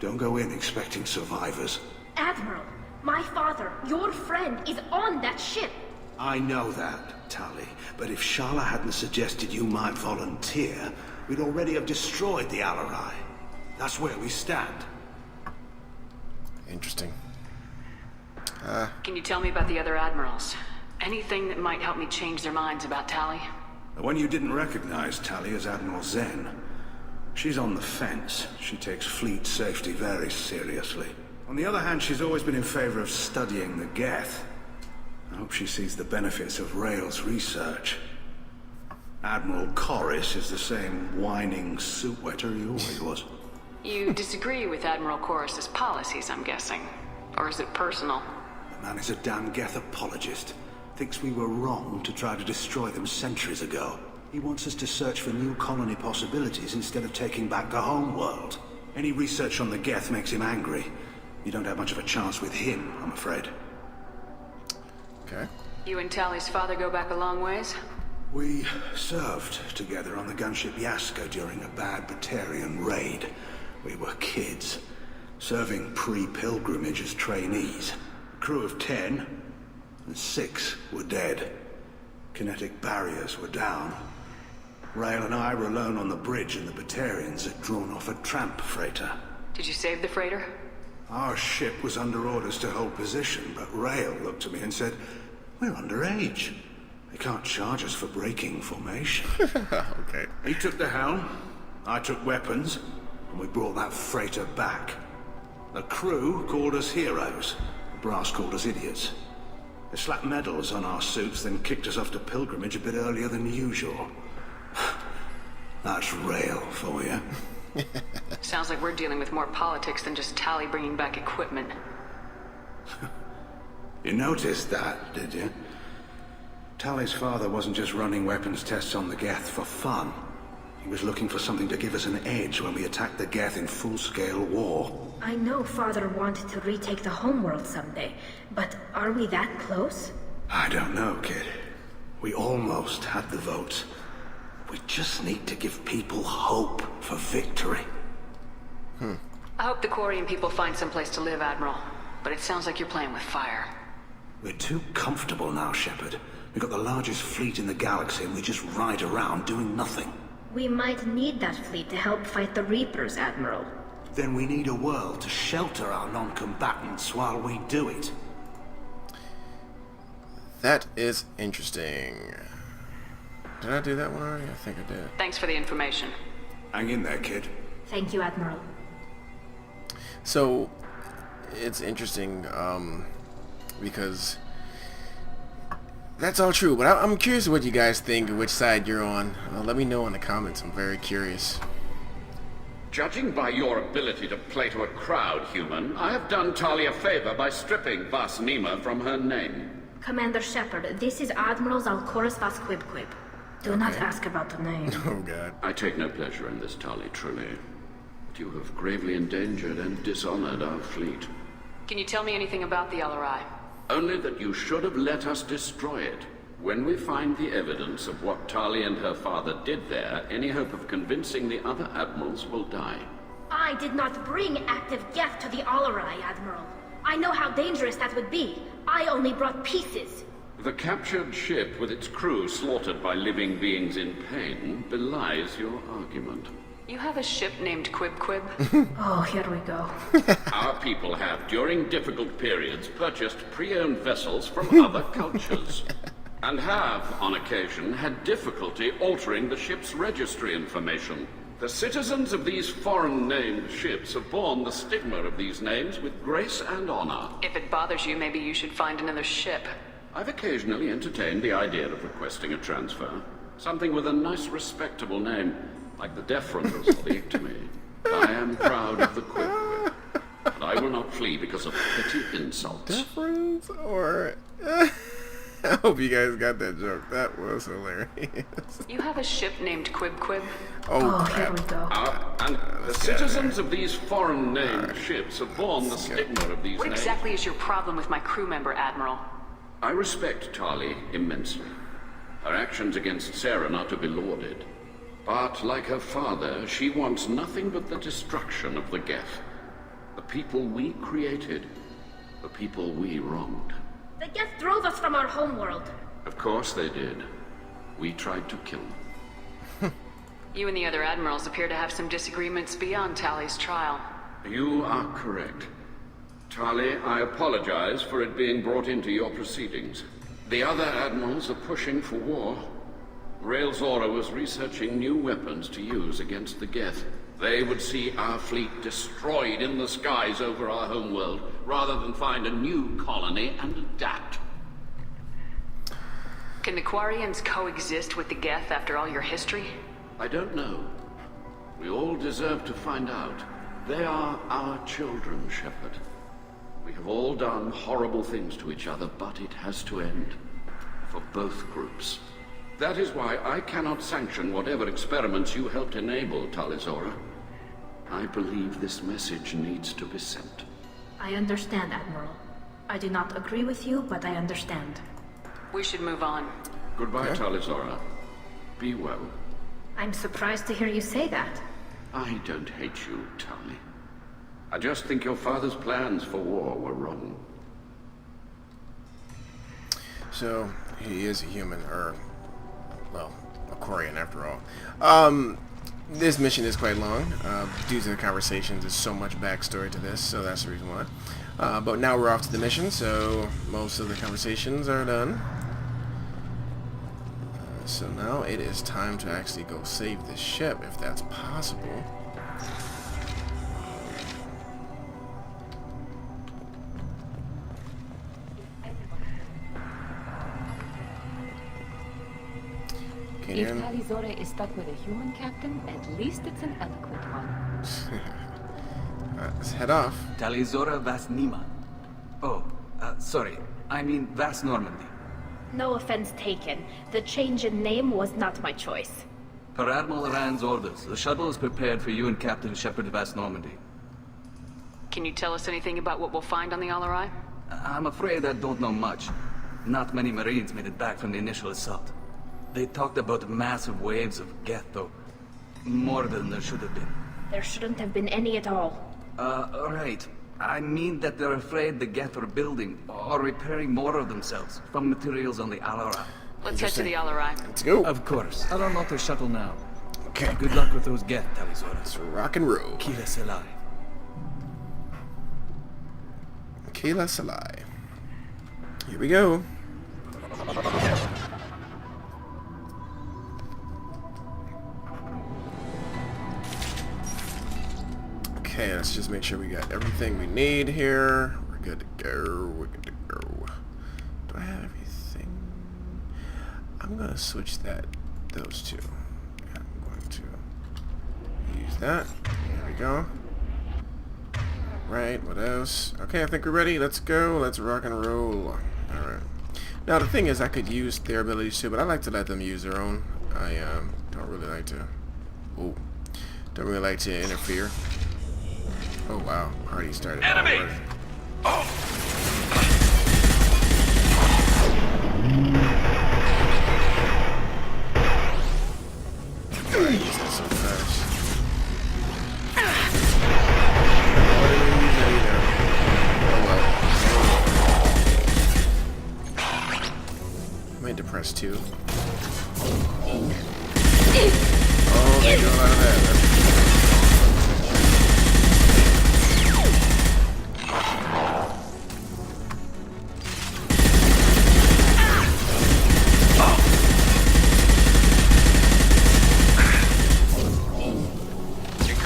Speaker 11: Don't go in expecting survivors.
Speaker 4: Admiral, my father, your friend, is on that ship.
Speaker 11: I know that, Tali, but if Shala hadn't suggested you might volunteer, we'd already have destroyed the Alarai. That's where we stand.
Speaker 1: Interesting.
Speaker 7: Can you tell me about the other admirals? Anything that might help me change their minds about Tali?
Speaker 11: The one you didn't recognize, Tali, is Admiral Zen. She's on the fence. She takes fleet safety very seriously. On the other hand, she's always been in favor of studying the Geth. I hope she sees the benefits of Rail's research. Admiral Corris is the same whining soup wetter he always was.
Speaker 7: You disagree with Admiral Corris's policies, I'm guessing. Or is it personal?
Speaker 11: The man is a damn Geth apologist. Thinks we were wrong to try to destroy them centuries ago. He wants us to search for new colony possibilities instead of taking back the home world. Any research on the Geth makes him angry. You don't have much of a chance with him, I'm afraid.
Speaker 1: Okay.
Speaker 7: You and Tali's father go back a long ways?
Speaker 11: We served together on the gunship Yaska during a bad Batarian raid. We were kids, serving pre-pilgrimage as trainees. A crew of 10, and 6 were dead. Kinetic barriers were down. Rail and I were alone on the bridge, and the Batarians had drawn off a tramp freighter.
Speaker 7: Did you save the freighter?
Speaker 11: Our ship was under orders to hold position, but Rail looked at me and said, "We're underage. They can't charge us for breaking formation."
Speaker 1: Okay.
Speaker 11: He took the helm, I took weapons, and we brought that freighter back. The crew called us heroes. The brass called us idiots. They slapped medals on our suits, then kicked us off to pilgrimage a bit earlier than usual. That's Rail for you.
Speaker 7: Sounds like we're dealing with more politics than just Tali bringing back equipment.
Speaker 11: You noticed that, did you? Tali's father wasn't just running weapons tests on the Geth for fun. He was looking for something to give us an edge when we attacked the Geth in full-scale war.
Speaker 4: I know Father wanted to retake the homeworld someday, but are we that close?
Speaker 11: I don't know, kid. We almost had the votes. We just need to give people hope for victory.
Speaker 7: I hope the Quarian people find someplace to live, Admiral. But it sounds like you're playing with fire.
Speaker 11: We're too comfortable now, Shepard. We've got the largest fleet in the galaxy and we just ride around doing nothing.
Speaker 4: We might need that fleet to help fight the Reapers, Admiral.
Speaker 11: Then we need a world to shelter our non-combatants while we do it.
Speaker 1: That is interesting. Did I do that one already? I think I did.
Speaker 7: Thanks for the information.
Speaker 11: Hang in there, kid.
Speaker 4: Thank you, Admiral.
Speaker 1: So, it's interesting, because that's all true, but I'm curious what you guys think, which side you're on. Let me know in the comments. I'm very curious.
Speaker 5: Judging by your ability to play to a crowd, human, I have done Tali a favor by stripping Vas Nima from her name.
Speaker 4: Commander Shepard, this is Admiral Zalkoris Vas Quibquib. Do not ask about the name.
Speaker 1: Oh, God.
Speaker 5: I take no pleasure in this, Tali, truly. But you have gravely endangered and dishonored our fleet.
Speaker 7: Can you tell me anything about the Alarai?
Speaker 5: Only that you should have let us destroy it. When we find the evidence of what Tali and her father did there, any hope of convincing the other admirals will die.
Speaker 4: I did not bring active Geth to the Alarai, Admiral. I know how dangerous that would be. I only brought pieces.
Speaker 5: The captured ship with its crew slaughtered by living beings in pain belies your argument.
Speaker 7: You have a ship named Quib?
Speaker 4: Oh, here we go.
Speaker 5: Our people have, during difficult periods, purchased pre-owned vessels from other cultures. And have, on occasion, had difficulty altering the ship's registry information. The citizens of these foreign-named ships have borne the stigma of these names with grace and honor.
Speaker 7: If it bothers you, maybe you should find another ship.
Speaker 5: I've occasionally entertained the idea of requesting a transfer. Something with a nice, respectable name, like the deference or the Ictomy. I am proud of the Quib, but I will not flee because of petty insults.
Speaker 1: Deference or... I hope you guys got that joke. That was hilarious.
Speaker 7: You have a ship named Quib?
Speaker 1: Oh, crap.
Speaker 4: Here we go.
Speaker 5: And the citizens of these foreign-named ships have borne the stigma of these
Speaker 7: What
Speaker 5: names.
Speaker 7: exactly is your problem with my crew member, Admiral?
Speaker 5: I respect Tali immensely. Her actions against Sarah are to be lauded. But, like her father, she wants nothing but the destruction of the Geth. The people we created. The people we wronged.
Speaker 4: The Geth drove us from our homeworld.
Speaker 5: Of course they did. We tried to kill them.
Speaker 7: You and the other admirals appear to have some disagreements beyond Tali's trial.
Speaker 5: You are correct. Tali, I apologize for it being brought into your proceedings. The other admirals are pushing for war. Rael Zora was researching new weapons to use against the Geth. They would see our fleet destroyed in the skies over our homeworld, rather than find a new colony and adapt.
Speaker 7: Can the Quarians coexist with the Geth after all your history?
Speaker 5: I don't know. We all deserve to find out. They are our children, Shepard. We have all done horrible things to each other, but it has to end. For both groups. That is why I cannot sanction whatever experiments you helped enable, Tali Zora. I believe this message needs to be sent.
Speaker 4: I understand, Admiral. I do not agree with you, but I understand.
Speaker 7: We should move on.
Speaker 5: Goodbye, Tali Zora. Be well.
Speaker 4: I'm surprised to hear you say that.
Speaker 5: I don't hate you, Tali. I just think your father's plans for war were wrong.
Speaker 1: So, he is a human, or, well, a Quarian after all. This mission is quite long. Due to the conversations, there's so much backstory to this, so that's the reason why. But now we're off to the mission, so most of the conversations are done. So now it is time to actually go save this ship, if that's possible.
Speaker 14: If Tali Zora is stuck with a human captain, at least it's an eloquent one.
Speaker 1: Let's head off.
Speaker 6: Tali Zora Vas Nima. Oh, sorry. I mean Vas Normandy.
Speaker 4: No offense taken. The change in name was not my choice.
Speaker 6: Per Admiral Rand's orders, the shuttle is prepared for you and Captain Shepard Vas Normandy.
Speaker 7: Can you tell us anything about what we'll find on the Alarai?
Speaker 6: I'm afraid I don't know much. Not many Marines made it back from the initial assault. They talked about massive waves of Geth, though. More than there should have been.
Speaker 4: There shouldn't have been any at all.
Speaker 6: Right. I mean that they're afraid the Geth are building or repairing more of themselves from materials on the Alarai.
Speaker 7: Let's head to the Alarai.
Speaker 1: Let's go.
Speaker 3: Of course. I'll unlock the shuttle now.
Speaker 1: Okay.
Speaker 3: Good luck with those Geth, Tali Zora.
Speaker 1: Let's rock and roll.
Speaker 3: Kila Selai.
Speaker 1: Kila Selai. Here we go. Okay, let's just make sure we got everything we need here. We're good to go. We're good to go. Do I have everything? I'm gonna switch those two. Yeah, I'm going to use that. There we go. Right, what else? Okay, I think we're ready. Let's go. Let's rock and roll. Alright. Now, the thing is, I could use their abilities too, but I like to let them use their own. I don't really like to... Ooh. Don't really like to interfere. Oh, wow. Already started.
Speaker 15: Enemy!
Speaker 1: Already.
Speaker 15: Oh!
Speaker 1: I use that so fast. I might depress too. Oh, they do a lot of that.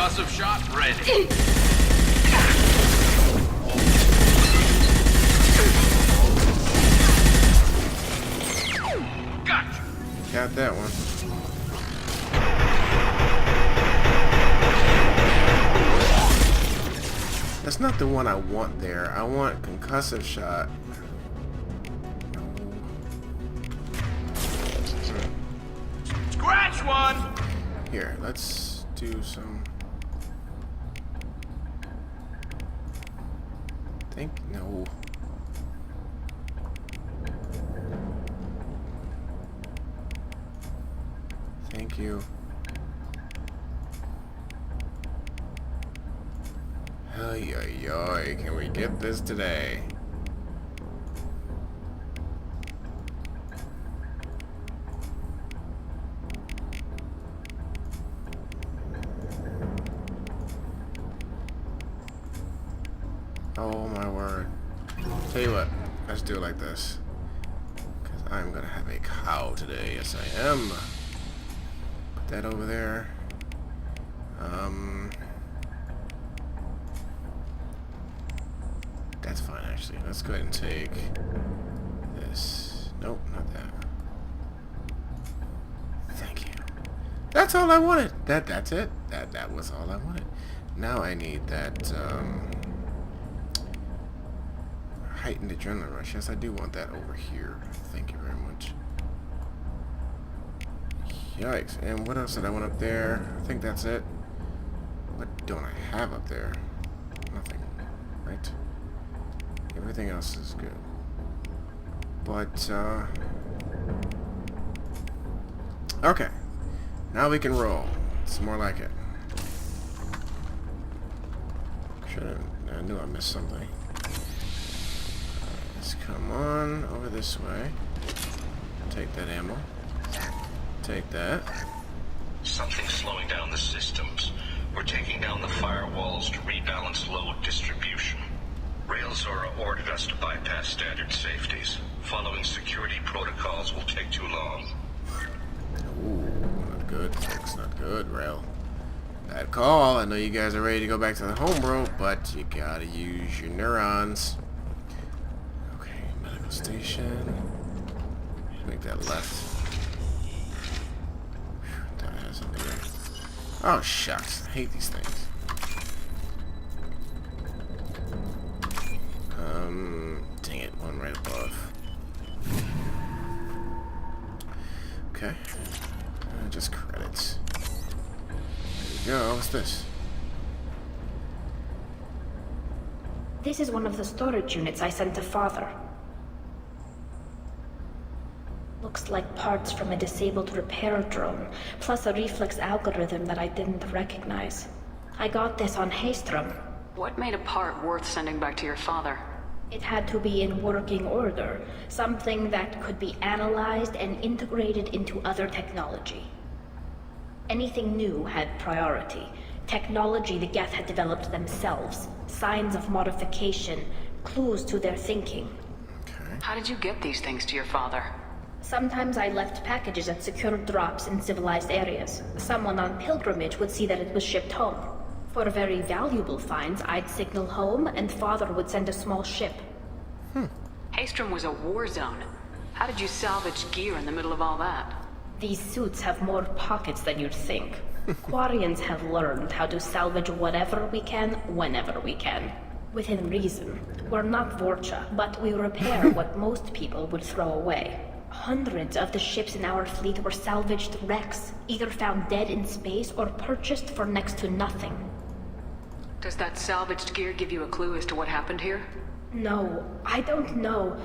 Speaker 15: Concussive shot ready. Gotcha.
Speaker 1: Got that one. That's not the one I want there. I want concussive shot.
Speaker 15: Scratch one.
Speaker 1: Here, let's do some. No. Thank you. Ay, ay, ay. Can we get this today? Oh my word. Tell you what, let's do it like this. Because I'm gonna have a cow today. Yes, I am. Put that over there. That's fine, actually. Let's go ahead and take this. Nope, not that. Thank you. That's all I wanted. That's it. That was all I wanted. Now I need that heightened adrenaline rush. Yes, I do want that over here. Thank you very much. Yikes. And what else did I want up there? I think that's it. What don't I have up there? Nothing. Right? Everything else is good. But, okay. Now we can roll. It's more like it. I knew I missed something. Let's come on over this way. Take that ammo. Take that.
Speaker 16: Something's slowing down the systems. We're taking down the firewalls to rebalance load distribution. Rail Zora ordered us to bypass standard safeties. Following security protocols will take too long.
Speaker 1: Ooh, not good, folks. Not good, Rail. Bad call. I know you guys are ready to go back to the home, bro, but you gotta use your neurons. Okay, medical station. Make that left. That has something there. Oh, shucks. I hate these things. Dang it. One right above. Okay. Just credits. There we go. What's this?
Speaker 4: This is one of the storage units I sent to Father. Looks like parts from a disabled repair drone, plus a reflex algorithm that I didn't recognize. I got this on Haystrom.
Speaker 7: What made a part worth sending back to your father?
Speaker 4: It had to be in working order, something that could be analyzed and integrated into other technology. Anything new had priority. Technology the Geth had developed themselves, signs of modification, clues to their thinking.
Speaker 7: How did you get these things to your father?
Speaker 4: Sometimes I left packages at secure drops in civilized areas. Someone on pilgrimage would see that it was shipped home. For very valuable finds, I'd signal home, and Father would send a small ship.
Speaker 7: Haystrom was a war zone. How did you salvage gear in the middle of all that?
Speaker 4: These suits have more pockets than you'd think. Quarians have learned how to salvage whatever we can, whenever we can. Within reason. We're not Vorcha, but we repair what most people would throw away. Hundreds of the ships in our fleet were salvaged wrecks, either found dead in space or purchased for next to nothing.
Speaker 7: Does that salvaged gear give you a clue as to what happened here?
Speaker 4: No, I don't know.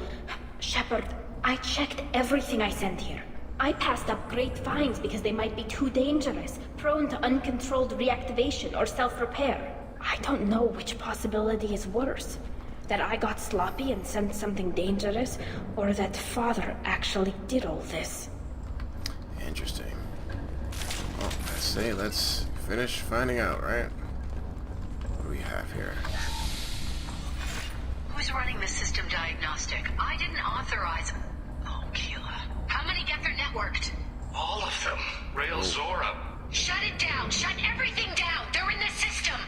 Speaker 4: Shepard, I checked everything I sent here. I passed up great finds because they might be too dangerous, prone to uncontrolled reactivation or self-repair. I don't know which possibility is worse. That I got sloppy and sent something dangerous, or that Father actually did all this.
Speaker 1: Interesting. Well, I say let's finish finding out, right? What do we have here?
Speaker 12: Who's running the system diagnostic? I didn't authorize... Oh, Keela. How many get their networked?
Speaker 16: All of them. Rail Zora.
Speaker 12: Shut it down! Shut everything down! They're in the system!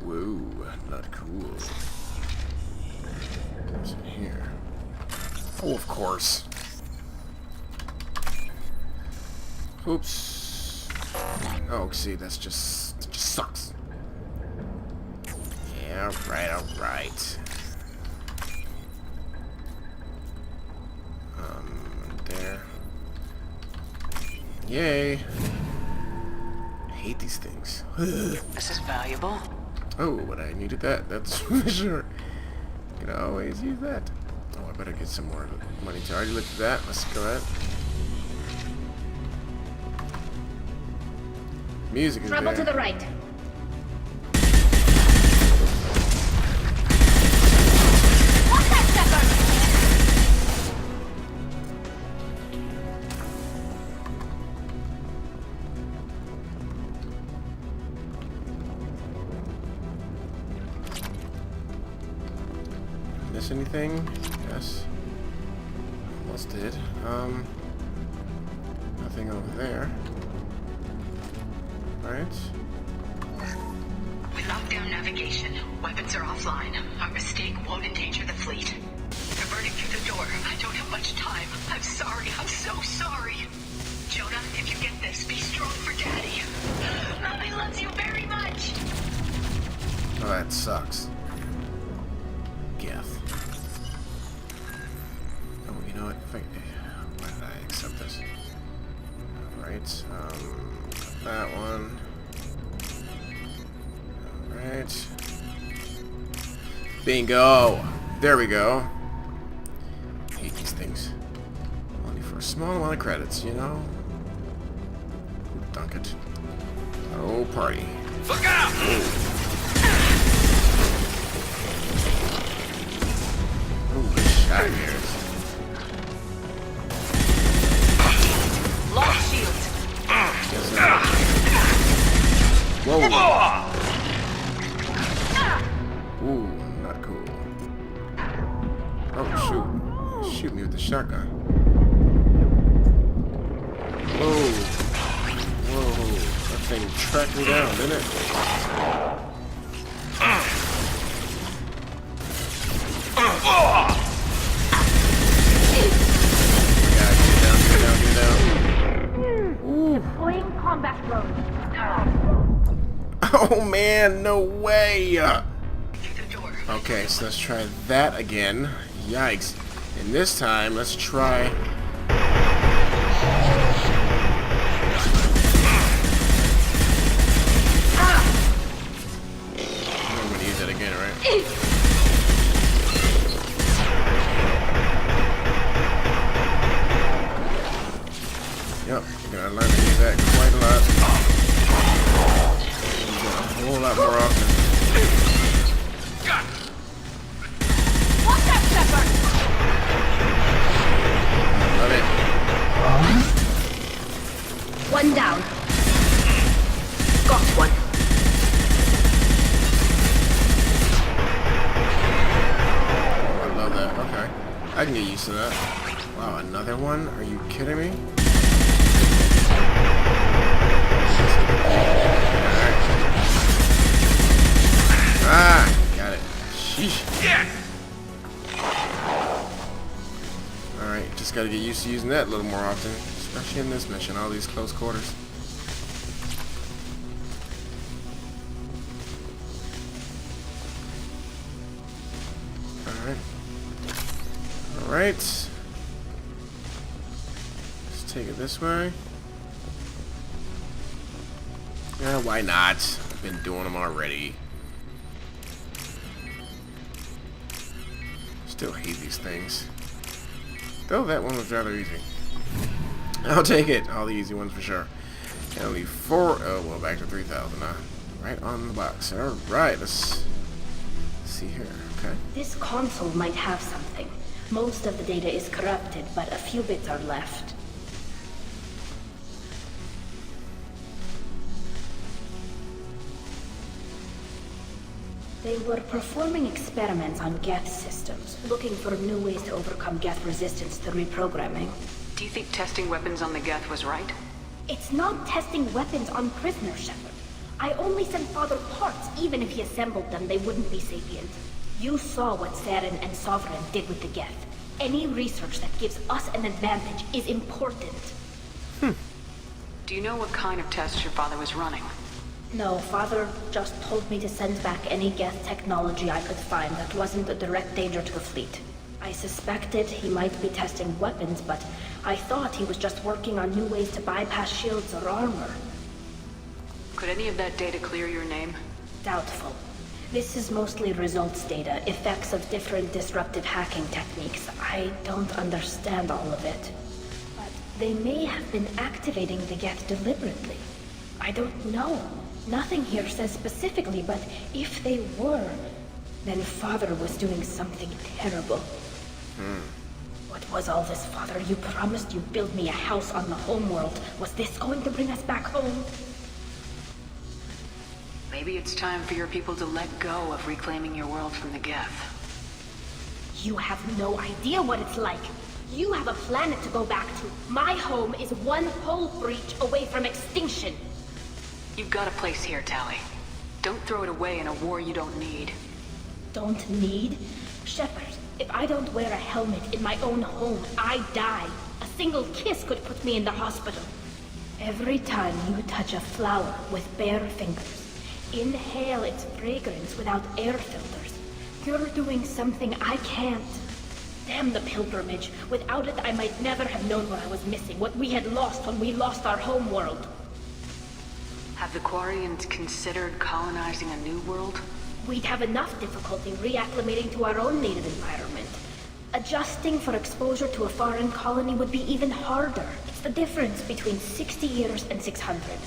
Speaker 1: Whoa, not cool. What's in here? Oh, of course. Oops. Oh, see, that just sucks. Yeah, alright. There. Yay. I hate these things.
Speaker 7: This is valuable.
Speaker 1: Oh, but I needed that, that's for sure. Could always use that. Oh, I better get some more money too. I already looked at that. Let's go ahead. Music is
Speaker 4: Trouble
Speaker 1: there.
Speaker 4: to the right. What's that, Shepard?
Speaker 1: Miss anything? Yes. Almost did. Nothing over there. Right.
Speaker 12: We locked down navigation. Weapons are offline. Our mistake won't endanger the fleet. They're burning through the door. I don't have much time. I'm sorry. I'm so sorry. Jonah, if you get this, be strong for Daddy. Mommy loves you very much.
Speaker 1: Oh, that sucks. Geth. Oh, you know what? Why did I accept this? Alright, that one. Alright. Bingo! There we go. I hate these things. Only for a small amount of credits, you know? Dunk it. Oh, party.
Speaker 15: Look out!
Speaker 1: Oh, good shot here.
Speaker 7: Launch shields.
Speaker 1: Whoa. Ooh, not cool. Oh, shoot. Shoot me with the shotgun. Whoa. Whoa. That thing tracked me down, didn't it? Get down.
Speaker 4: Deploying combat drone.
Speaker 1: Oh man, no way! Okay, so let's try that again. Yikes. And this time, let's try... I'm gonna use that again, right? Yep, you're gonna learn to use that quite a lot. A whole lot more often.
Speaker 4: What's that, Shepard?
Speaker 1: Love it.
Speaker 4: One down. Got one.
Speaker 1: I love that. Okay. I can get used to that. Wow, another one? Are you kidding me? Ah, got it. Sheesh.
Speaker 15: Yeah.
Speaker 1: Alright, just gotta get used to using that a little more often. Especially in this mission, all these close quarters. Alright. Alright. Let's take it this way. Yeah, why not? I've been doing them already. Still hate these things. Though that one was rather easy. I'll take it. All the easy ones for sure. And only 4. Oh, well, back to 3,000 now. Right on the box. Alright, let's see here. Okay.
Speaker 4: This console might have something. Most of the data is corrupted, but a few bits are left. They were performing experiments on Geth systems, looking for new ways to overcome Geth resistance to reprogramming.
Speaker 7: Do you think testing weapons on the Geth was right?
Speaker 4: It's not testing weapons on prisoners, Shepard. I only sent Father parts. Even if he assembled them, they wouldn't be sapient. You saw what Saren and Sovereign did with the Geth. Any research that gives us an advantage is important.
Speaker 7: Do you know what kind of tests your father was running?
Speaker 4: No, Father just told me to send back any Geth technology I could find that wasn't a direct danger to the fleet. I suspected he might be testing weapons, but I thought he was just working on new ways to bypass shields or armor.
Speaker 7: Could any of that data clear your name?
Speaker 4: Doubtful. This is mostly results data, effects of different disruptive hacking techniques. I don't understand all of it. But they may have been activating the Geth deliberately. I don't know. Nothing here says specifically, but if they were, then Father was doing something terrible. What was all this, Father? You promised you'd build me a house on the homeworld. Was this going to bring us back home?
Speaker 7: Maybe it's time for your people to let go of reclaiming your world from the Geth.
Speaker 4: You have no idea what it's like. You have a planet to go back to. My home is one hull breach away from extinction.
Speaker 7: You've got a place here, Tali. Don't throw it away in a war you don't need.
Speaker 4: Don't need? Shepard, if I don't wear a helmet in my own home, I die. A single kiss could put me in the hospital. Every time you touch a flower with bare fingers, inhale its fragrance without air filters, you're doing something I can't. Damn the pilgrimage. Without it, I might never have known what I was missing, what we had lost when we lost our home world.
Speaker 7: Have the Quarians considered colonizing a new world?
Speaker 4: We'd have enough difficulty reacclimating to our own native environment. Adjusting for exposure to a foreign colony would be even harder. It's the difference between 60 years and 600.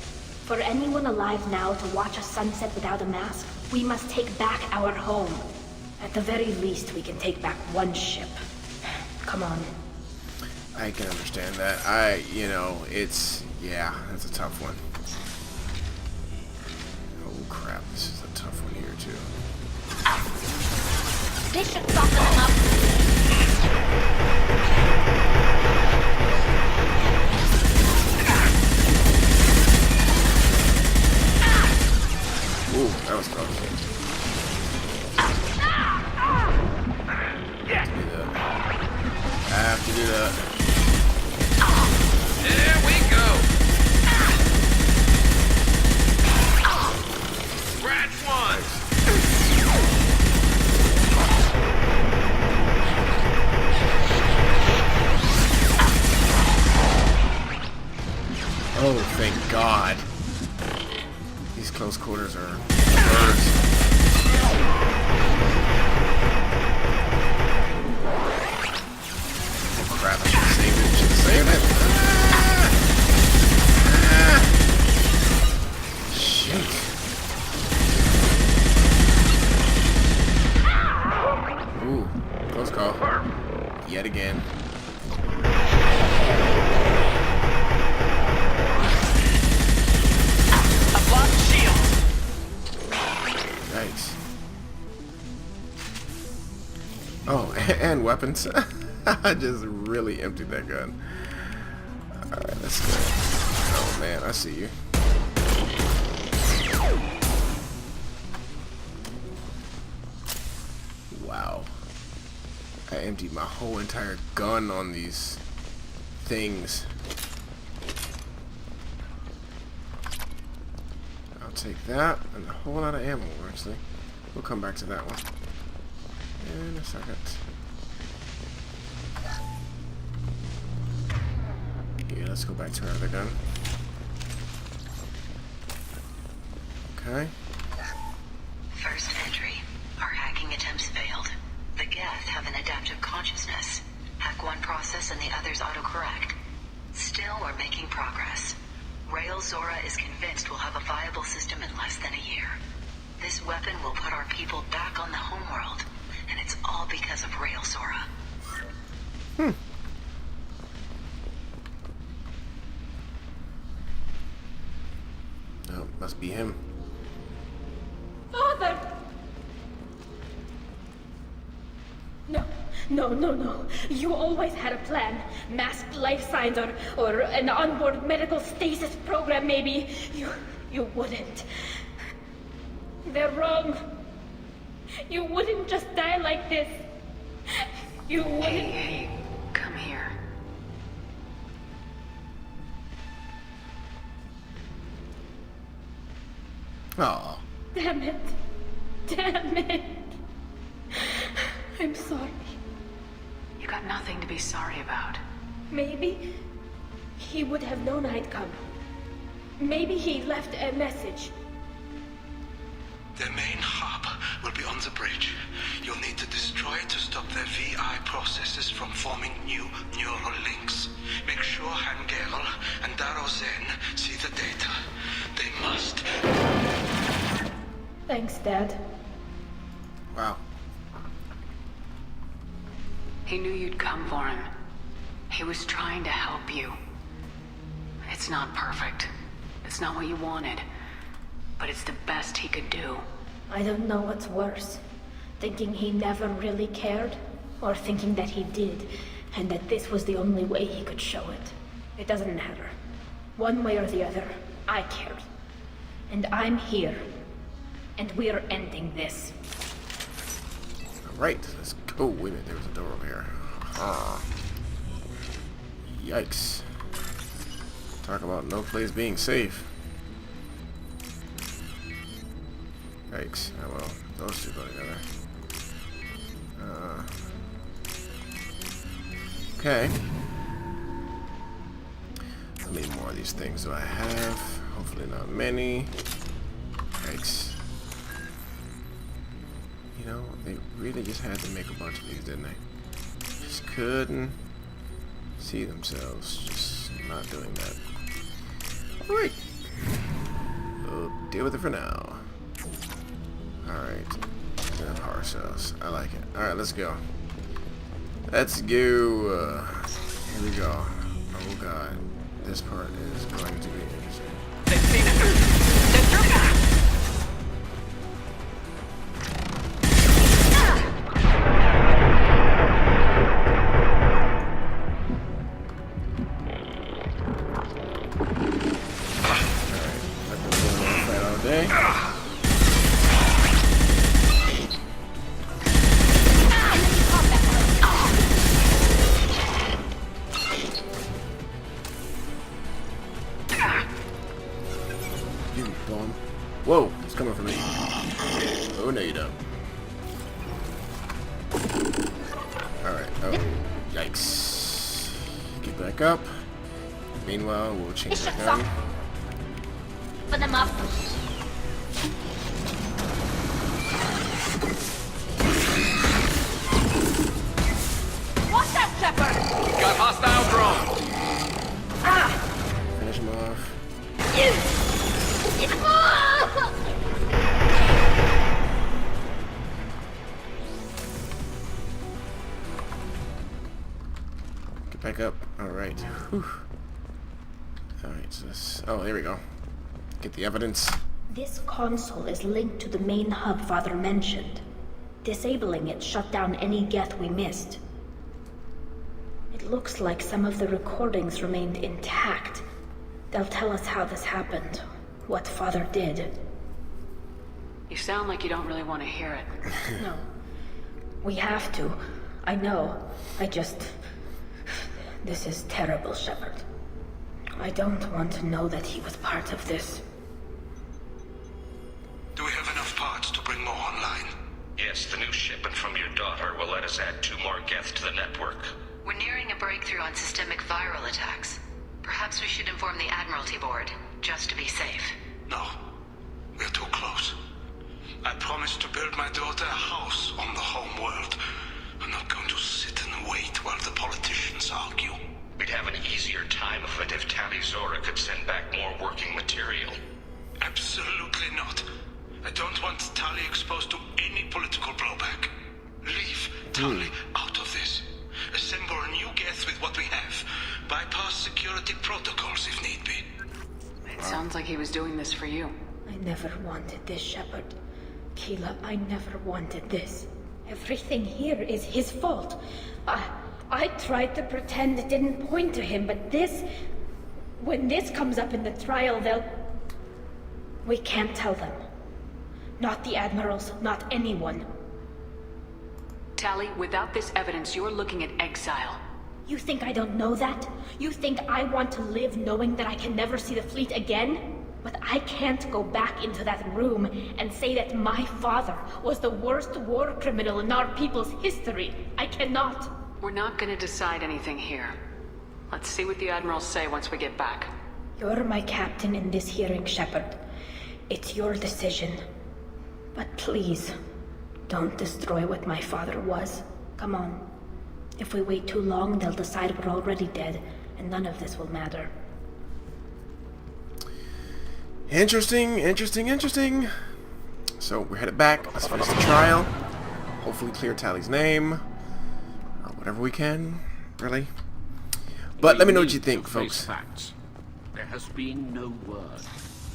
Speaker 4: For anyone alive now to watch a sunset without a mask, we must take back our home. At the very least, we can take back one ship. Come on.
Speaker 1: I can understand that. Yeah, that's a tough one. Oh crap, this is a tough one here too.
Speaker 2: This should soften them up.
Speaker 1: Ooh, that was close. I have to do that.
Speaker 15: There we go. Scratch one.
Speaker 1: Oh, thank God. These close quarters are birds. Oh crap, I should save it. Shoot. Ooh, close call. Yet again. Nice. Oh, and weapons. I just really emptied that gun. Alright, let's go. Oh man, I see you. Wow. I emptied my whole entire gun on these things. Take that and a whole lot of ammo, actually. We'll come back to that one in a second. Yeah, let's go back to our other gun. Okay.
Speaker 12: First entry. Our hacking attempts failed. The Geth have an adaptive consciousness. Hack one process and the others autocorrect. Still, we're making progress. Rael Zora is convinced we'll have a viable system in less than a year. This weapon will put our people back on the homeworld, and it's all because of Rael Zora.
Speaker 1: Oh, must be him.
Speaker 4: Father! No. You always had a plan. Masked life signs or an onboard medical stasis program, maybe. You wouldn't. They're wrong. You wouldn't just die like this. You wouldn't.
Speaker 7: Hey, come here.
Speaker 1: Oh.
Speaker 4: Damn it. I'm sorry.
Speaker 7: You got nothing to be sorry about.
Speaker 4: Maybe he would have known I'd come. Maybe he left a message.
Speaker 11: The main hub beyond the bridge. You'll need to destroy it to stop their VI processes from forming new neural links. Make sure Hangerel and Darozen see the data. They must.
Speaker 4: Thanks, Dad.
Speaker 1: Wow.
Speaker 7: He knew you'd come for him. He was trying to help you. It's not perfect. It's not what you wanted. But it's the best he could do.
Speaker 4: I don't know what's worse. Thinking he never really cared, or thinking that he did, and that this was the only way he could show it. It doesn't matter. One way or the other, I cared. And I'm here. And we're ending this.
Speaker 1: Alright, let's go. Wait a minute, there was a door over here. Ah. Yikes. Talk about no place being safe. Yikes. Oh well, those two go together. Okay. How many more of these things do I have? Hopefully not many. Yikes. You know, they really just had to make a bunch of these, didn't they? Just couldn't see themselves just not doing that. Alright. We'll deal with it for now. Alright. Then power cells. I like it. Alright, let's go. Let's go. Here we go. Oh god. This part is going to be interesting. Whoa, it's coming for me. Oh, no you don't. Alright, oh, yikes. Get back up. Meanwhile, we'll change the gun.
Speaker 17: Put them up. Watch out, Shepard!
Speaker 15: Got hostile drone.
Speaker 1: Finish him off. Get back up. Alright. Alright, so this... Oh, there we go. Get the evidence.
Speaker 4: This console is linked to the main hub Father mentioned. Disabling it shut down any Geth we missed. It looks like some of the recordings remained intact. They'll tell us how this happened, what Father did.
Speaker 7: You sound like you don't really want to hear it.
Speaker 4: No. We have to. I know. This is terrible, Shepard. I don't want to know that he was part of this.
Speaker 11: Do we have enough parts to bring more online?
Speaker 16: Yes, the new shipment from your daughter will let us add 2 more Geth to the network.
Speaker 12: We're nearing a breakthrough on systemic viral attacks. Perhaps we should inform the Admiralty Board, just to be safe.
Speaker 11: No. We're too close. I promised to build my daughter a house on the home world. I'm not going to sit and wait while the politicians argue.
Speaker 16: We'd have an easier time of it if Tali Zora could send back more working material.
Speaker 11: Absolutely not. I don't want Tali exposed to any political blowback. Leave Tali out of this. Assemble a new Geth with what we have. Bypass security protocols if need be.
Speaker 7: It sounds like he was doing this for you.
Speaker 4: I never wanted this, Shepard. Keela, I never wanted this. Everything here is his fault. I tried to pretend it didn't point to him, but this... When this comes up in the trial, they'll... We can't tell them. Not the Admirals, not anyone.
Speaker 7: Tali, without this evidence, you're looking at exile.
Speaker 4: You think I don't know that? You think I want to live knowing that I can never see the fleet again? But I can't go back into that room and say that my father was the worst war criminal in our people's history. I cannot.
Speaker 7: We're not gonna decide anything here. Let's see what the Admirals say once we get back.
Speaker 4: You're my captain in this hearing, Shepard. It's your decision. But please, Don't destroy what my father was. Come on. If we wait too long, they'll decide we're already dead, and none of this will matter.
Speaker 1: Interesting, interesting, interesting. So we're headed back. Let's finish the trial. Hopefully clear Tali's name. Whatever we can, really. But let me know what you think, folks.
Speaker 5: Facts. There has been no word.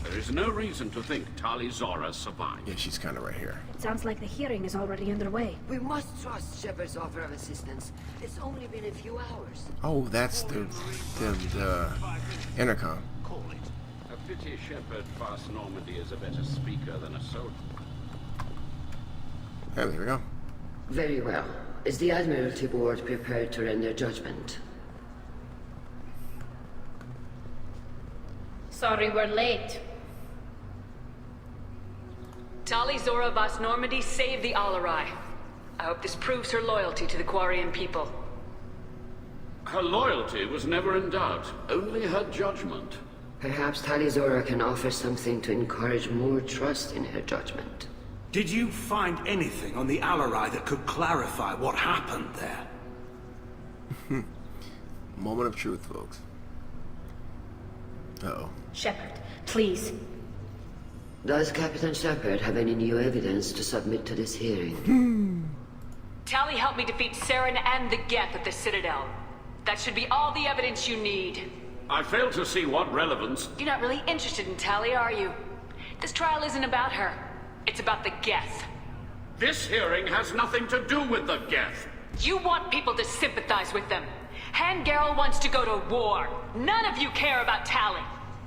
Speaker 5: There is no reason to think Tali Zora survived.
Speaker 1: Yeah, she's kind of right here.
Speaker 4: It sounds like the hearing is already underway.
Speaker 10: We must trust Shepard's offer of assistance. It's only been a few hours.
Speaker 1: Oh, that's the intercom.
Speaker 5: A pity Shepard Vast Normandy is a better speaker than a soldier.
Speaker 1: Yeah, there we go.
Speaker 10: Very well. Is the Admiralty Board prepared to render judgment?
Speaker 4: Sorry we're late.
Speaker 7: Tali Zora Vast Normandy saved the Alarai. I hope this proves her loyalty to the Quarian people.
Speaker 5: Her loyalty was never in doubt, only her judgment.
Speaker 10: Perhaps Tali Zora can offer something to encourage more trust in her judgment.
Speaker 11: Did you find anything on the Alarai that could clarify what happened there?
Speaker 1: Moment of truth, folks. Uh-oh.
Speaker 4: Shepard, please.
Speaker 10: Does Captain Shepard have any new evidence to submit to this hearing?
Speaker 7: Tali helped me defeat Saren and the Geth at the Citadel. That should be all the evidence you need.
Speaker 5: I fail to see what relevance...
Speaker 7: You're not really interested in Tali, are you? This trial isn't about her. It's about the Geth.
Speaker 5: This hearing has nothing to do with the Geth.
Speaker 7: You want people to sympathize with them. Hangarel wants to go to war. None of you care about Tali.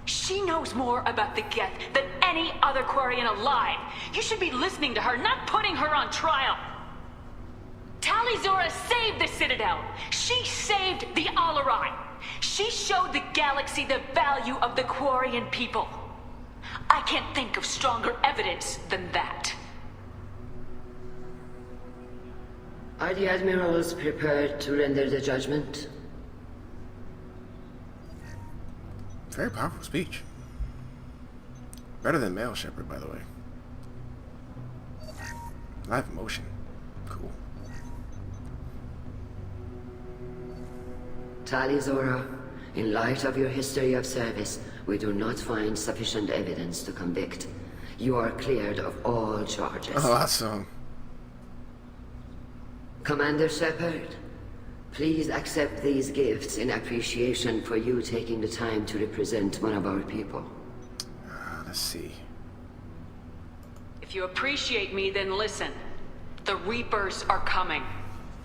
Speaker 7: She knows more about the Geth than any other Quarian alive. You should be listening to her, not putting her on trial. Tali Zora saved the Citadel. She saved the Alarai. She showed the galaxy the value of the Quarian people. I can't think of stronger evidence than that.
Speaker 10: Are the admirals prepared to render the judgment?
Speaker 1: Very powerful speech. Better than male Shepard, by the way. Live emotion. Cool.
Speaker 10: Tali Zora, in light of your history of service, we do not find sufficient evidence to convict. You are cleared of all charges.
Speaker 1: Oh, awesome.
Speaker 10: Commander Shepard, please accept these gifts in appreciation for you taking the time to represent one of our people.
Speaker 1: Let's see.
Speaker 7: If you appreciate me, then listen. The Reapers are coming.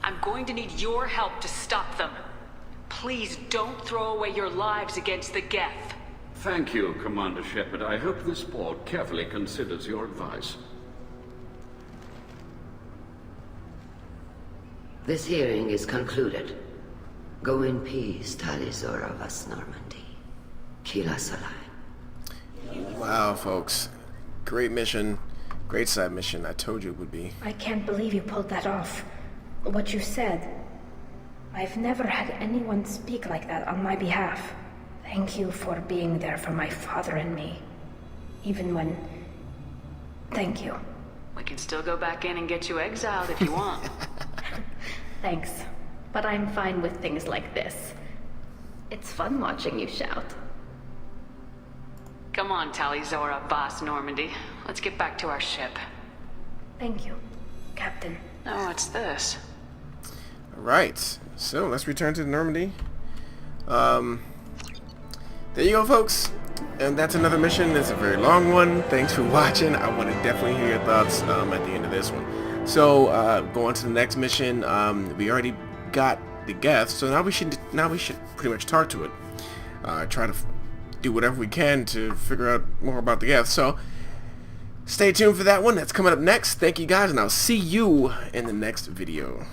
Speaker 7: I'm going to need your help to stop them. Please don't throw away your lives against the Geth.
Speaker 5: Thank you, Commander Shepard. I hope this board carefully considers your advice.
Speaker 10: This hearing is concluded. Go in peace, Tali Zora Vast Normandy. Kila Salai.
Speaker 1: Wow, folks. Great mission. Great side mission. I told you it would be.
Speaker 4: I can't believe you pulled that off. What you said. I've never had anyone speak like that on my behalf. Thank you for being there for my father and me. Even when... Thank you.
Speaker 7: We can still go back in and get you exiled if you want.
Speaker 4: Thanks. But I'm fine with things like this. It's fun watching you shout.
Speaker 7: Come on, Tali Zora, Vast Normandy. Let's get back to our ship.
Speaker 4: Thank you, Captain.
Speaker 7: Oh, what's this?
Speaker 1: Alright, so let's return to Normandy. There you go, folks. And that's another mission. It's a very long one. Thanks for watching. I want to definitely hear your thoughts at the end of this one. So, go on to the next mission. We already got the Geth, so now we should pretty much talk to it. Try to do whatever we can to figure out more about the Geth. So, stay tuned for that one. That's coming up next. Thank you guys, and I'll see you in the next video.